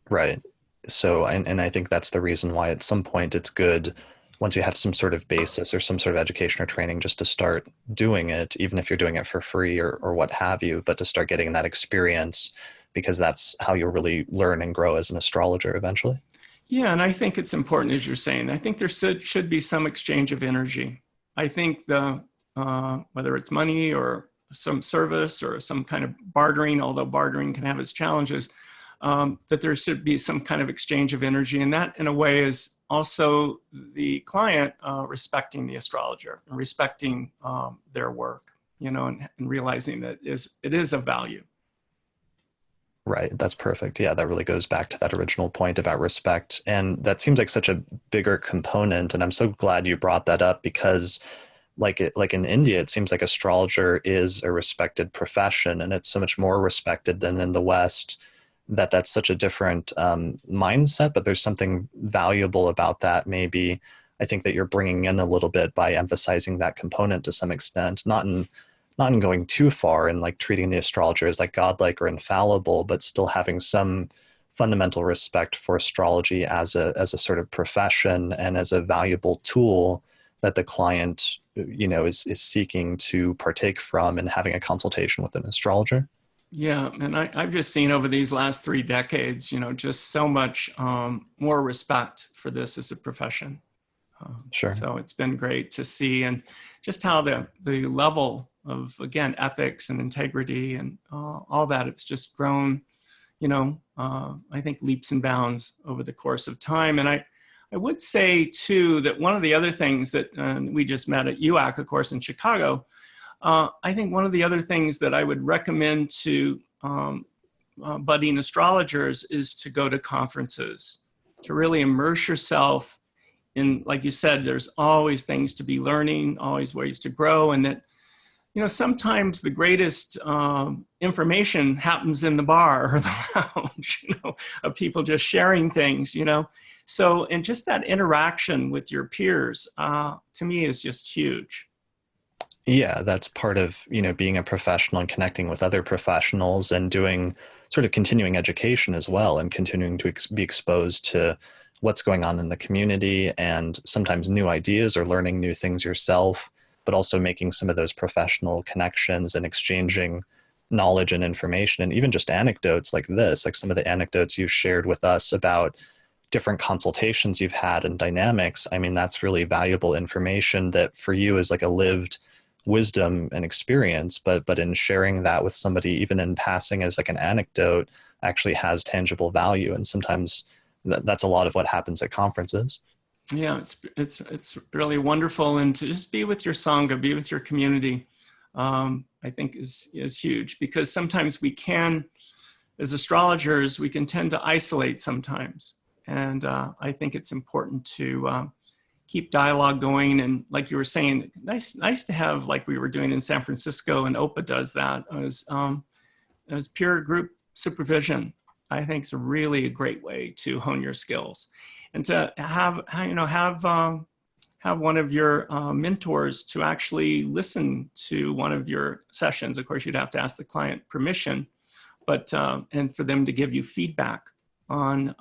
Right. So, and I think that's the reason why at some point it's good, once you have some sort of basis or some sort of education or training, just to start doing it, even if you're doing it for free or what have you, but to start getting that experience, because that's how you'll really learn and grow as an astrologer eventually. Yeah, and I think it's important, as you're saying. I think there should be some exchange of energy. I think whether it's money or some service or some kind of bartering, although bartering can have its challenges, that there should be some kind of exchange of energy. And that, in a way, is also the client respecting the astrologer and respecting their work, and realizing that it is of value. Right. That's perfect. Yeah, that really goes back to that original point about respect. And that seems like such a bigger component. And I'm so glad you brought that up because like in India, it seems like astrologer is a respected profession and it's so much more respected than in the West that that's such a different mindset, but there's something valuable about that. Maybe I think that you're bringing in a little bit by emphasizing that component to some extent, not in going too far and like treating the astrologer as like godlike or infallible, but still having some fundamental respect for astrology as a sort of profession and as a valuable tool that the client is seeking to partake from and having a consultation with an astrologer. Yeah, and I've just seen over these last 3 decades, just so much more respect for this as a profession. Sure. So it's been great to see, and just how the level of, again, ethics and integrity and all that, it's just grown, I think leaps and bounds over the course of time. And I would say too that one of the other things that we just met at UAC, of course, in Chicago. I think one of the other things that I would recommend to budding astrologers is to go to conferences, to really immerse yourself in, like you said, there's always things to be learning, always ways to grow, and that, sometimes the greatest information happens in the bar or the lounge, of people just sharing things, So, and just that interaction with your peers, to me, is just huge. Yeah, that's part of, being a professional and connecting with other professionals and doing sort of continuing education as well and continuing to be exposed to what's going on in the community and sometimes new ideas or learning new things yourself, but also making some of those professional connections and exchanging knowledge and information and even just anecdotes like this, like some of the anecdotes you shared with us about different consultations you've had and dynamics. I mean, that's really valuable information that for you is like a lived wisdom and experience, but in sharing that with somebody, even in passing as like an anecdote, actually has tangible value. And sometimes that's a lot of what happens at conferences. Yeah, it's really wonderful, and to just be with your sangha, be with your community, I think is huge, because sometimes we can, as astrologers, we can tend to isolate sometimes, and I think it's important to keep dialogue going. And like you were saying, nice to have, like we were doing in San Francisco, and OPA does that as peer group supervision. I think it's really a great way to hone your skills, and to have one of your mentors to actually listen to one of your sessions. Of course, you'd have to ask the client permission, but and for them to give you feedback on,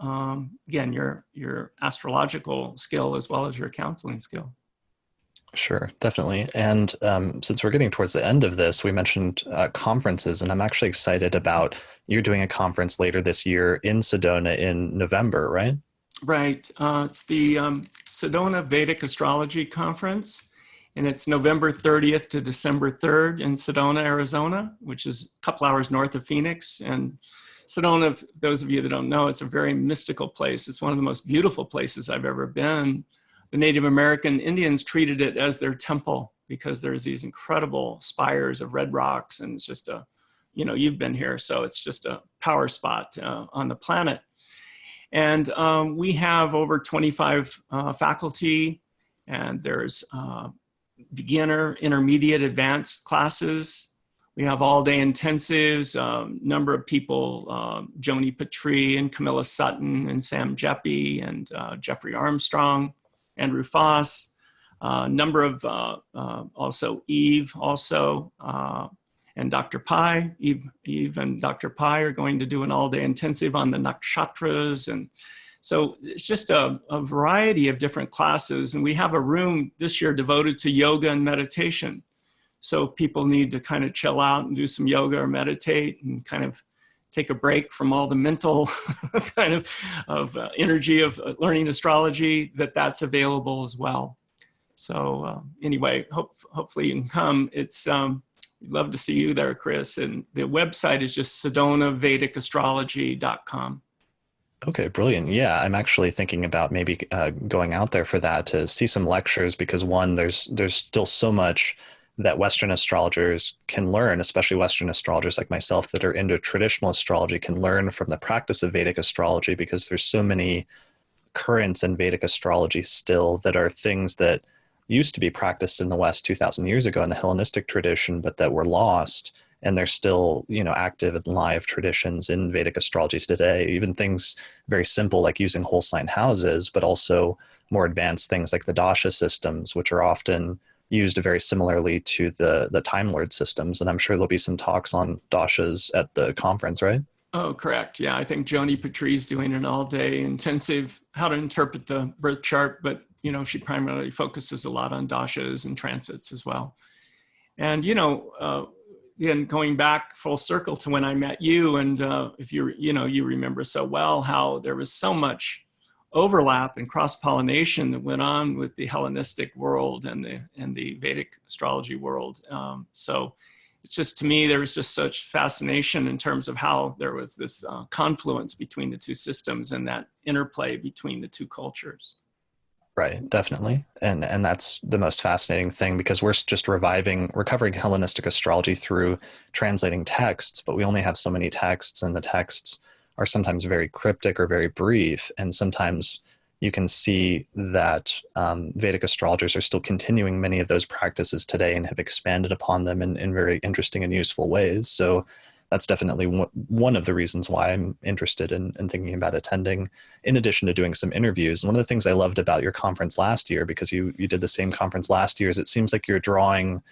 again, your astrological skill as well as your counseling skill. Sure, definitely. And since we're getting towards the end of this, we mentioned conferences, and I'm actually excited about you're doing a conference later this year in Sedona in November, right? Right. It's the Sedona Vedic Astrology Conference, and it's November 30th to December 3rd in Sedona, Arizona, which is a couple hours north of Phoenix. And Sedona, those of you that don't know, it's a very mystical place. It's one of the most beautiful places I've ever been. The Native American Indians treated it as their temple because there's these incredible spires of red rocks, and it's just you've been here, so it's just a power spot on the planet. And we have over 25 faculty, and there's beginner, intermediate, advanced classes. We have all-day intensives, number of people, Joni Patry and Camilla Sutton and Sam Jeppe and Jeffrey Armstrong, Andrew Foss, number of also Eve, and Dr. Pai. Eve and Dr. Pai are going to do an all-day intensive on the nakshatras. And so it's just a variety of different classes. And we have a room this year devoted to yoga and meditation. So people need to kind of chill out and do some yoga or meditate and kind of take a break from all the mental kind of energy of learning astrology, that's available as well. So anyway, hopefully you can come. We'd love to see you there, Chris. And the website is just sedonavedicastrology.com. Okay, brilliant. Yeah, I'm actually thinking about maybe going out there for that to see some lectures because one, there's still so much that Western astrologers can learn, especially Western astrologers like myself that are into traditional astrology, can learn from the practice of Vedic astrology, because there's so many currents in Vedic astrology still that are things that used to be practiced in the West 2,000 years ago in the Hellenistic tradition, but that were lost. And they're still, active and live traditions in Vedic astrology today. Even things very simple like using whole sign houses, but also more advanced things like the dasha systems, which are often used very similarly to the Time Lord systems. And I'm sure there'll be some talks on dashas at the conference, right? Oh, correct. Yeah, I think Joni Patri's doing an all-day intensive how to interpret the birth chart, but she primarily focuses a lot on dashas and transits as well. And again, going back full circle to when I met you, and if you remember so well how there was so much overlap and cross-pollination that went on with the Hellenistic world and the Vedic astrology world. So it's just, to me, there was just such fascination in terms of how there was this confluence between the two systems and that interplay between the two cultures. Right, definitely. And that's the most fascinating thing, because we're just recovering Hellenistic astrology through translating texts, but we only have so many texts, and the texts are sometimes very cryptic or very brief. And sometimes you can see that Vedic astrologers are still continuing many of those practices today and have expanded upon them in very interesting and useful ways. So that's definitely one of the reasons why I'm interested in thinking about attending, in addition to doing some interviews. And one of the things I loved about your conference last year, because you did the same conference last year, is it seems like you're drawing,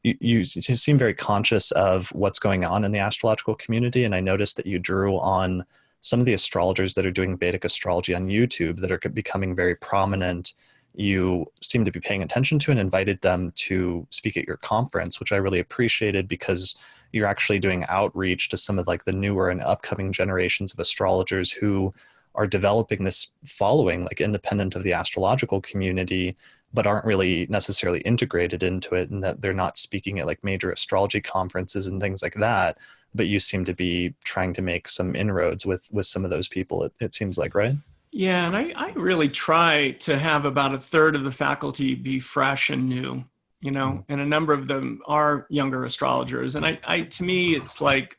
you seem very conscious of what's going on in the astrological community. And I noticed that you drew on some of the astrologers that are doing Vedic astrology on YouTube that are becoming very prominent. You seem to be paying attention to and invited them to speak at your conference, which I really appreciated, because you're actually doing outreach to some of like the newer and upcoming generations of astrologers who are developing this following, like independent of the astrological community, but aren't really necessarily integrated into it, and that they're not speaking at like major astrology conferences and things like that. But you seem to be trying to make some inroads with some of those people, it seems like, right? Yeah, and I really try to have about a third of the faculty be fresh and new, and a number of them are younger astrologers. And I to me, it's like,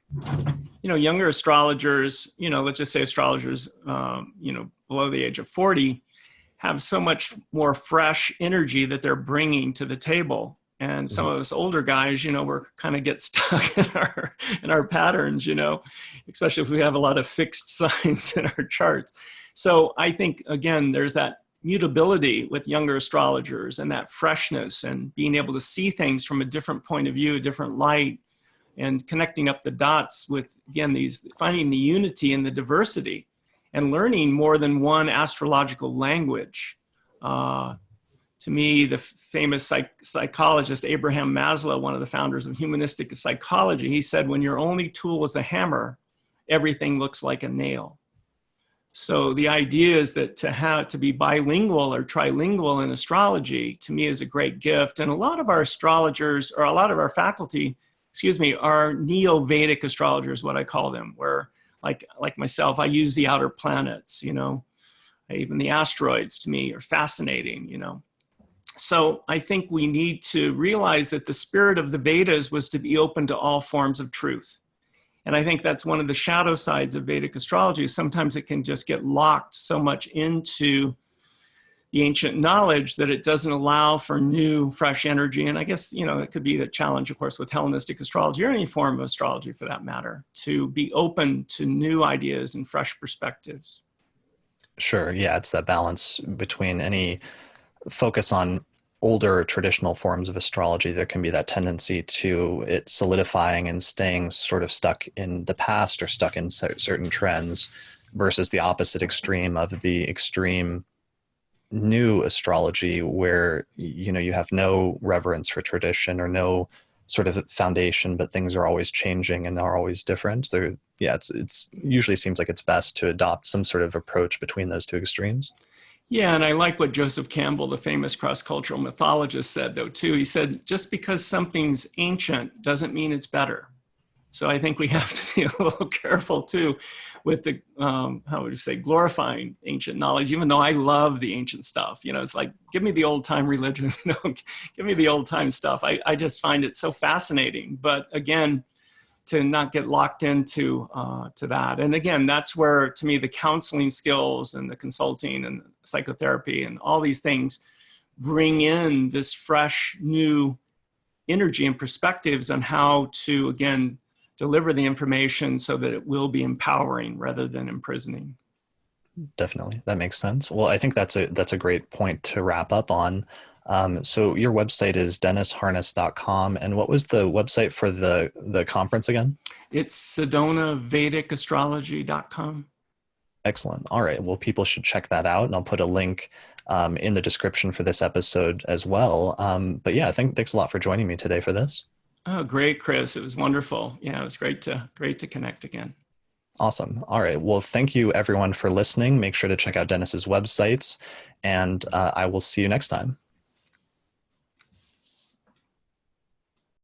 younger astrologers, let's just say astrologers, below the age of 40, have so much more fresh energy that they're bringing to the table. And some of us older guys, we're kind of get stuck in our patterns, especially if we have a lot of fixed signs in our charts. So I think, again, there's that mutability with younger astrologers and that freshness and being able to see things from a different point of view, a different light, and connecting up the dots with, again, finding the unity and the diversity and learning more than one astrological language. To me, the famous psychologist Abraham Maslow, one of the founders of humanistic psychology, he said, when your only tool is a hammer, everything looks like a nail. So the idea is that to be bilingual or trilingual in astrology, to me, is a great gift. And a lot of our astrologers, or a lot of our faculty, are neo-Vedic astrologers, what I call them, where like myself, I use the outer planets, even the asteroids to me are fascinating, So I think we need to realize that the spirit of the Vedas was to be open to all forms of truth. And I think that's one of the shadow sides of Vedic astrology. Sometimes it can just get locked so much into the ancient knowledge that it doesn't allow for new, fresh energy. And I guess, it could be the challenge, of course, with Hellenistic astrology, or any form of astrology for that matter, to be open to new ideas and fresh perspectives. Sure. Yeah, it's that balance between any focus on older traditional forms of astrology. There can be that tendency to it solidifying and staying sort of stuck in the past or stuck in certain trends, versus the opposite extreme of the extreme new astrology, where you have no reverence for tradition or no sort of foundation, but things are always changing and are always different. It's usually seems like it's best to adopt some sort of approach between those two extremes. Yeah, and I like what Joseph Campbell, the famous cross-cultural mythologist, said, though, too. He said, just because something's ancient doesn't mean it's better. So I think we have to be a little careful too with the, how would you say, glorifying ancient knowledge, even though I love the ancient stuff. You know, it's like, give me the old time religion, you know, give me the old time stuff. I just find it so fascinating. But again, to not get locked into to that. And again, that's where, to me, the counseling skills and the consulting and psychotherapy and all these things bring in this fresh, new energy and perspectives on how to, again, deliver the information so that it will be empowering rather than imprisoning. Definitely. That makes sense. Well, I think that's a great point to wrap up on. So your website is dennisharness.com. And what was the website for the conference again? It's Sedona Vedic astrology.com. Excellent. All right. Well, people should check that out. And I'll put a link in the description for this episode as well. But yeah, thanks a lot for joining me today for this. Oh, great, Chris. It was wonderful. Yeah, it was great to connect again. Awesome. All right. Well, thank you everyone for listening. Make sure to check out Dennis's websites, and I will see you next time.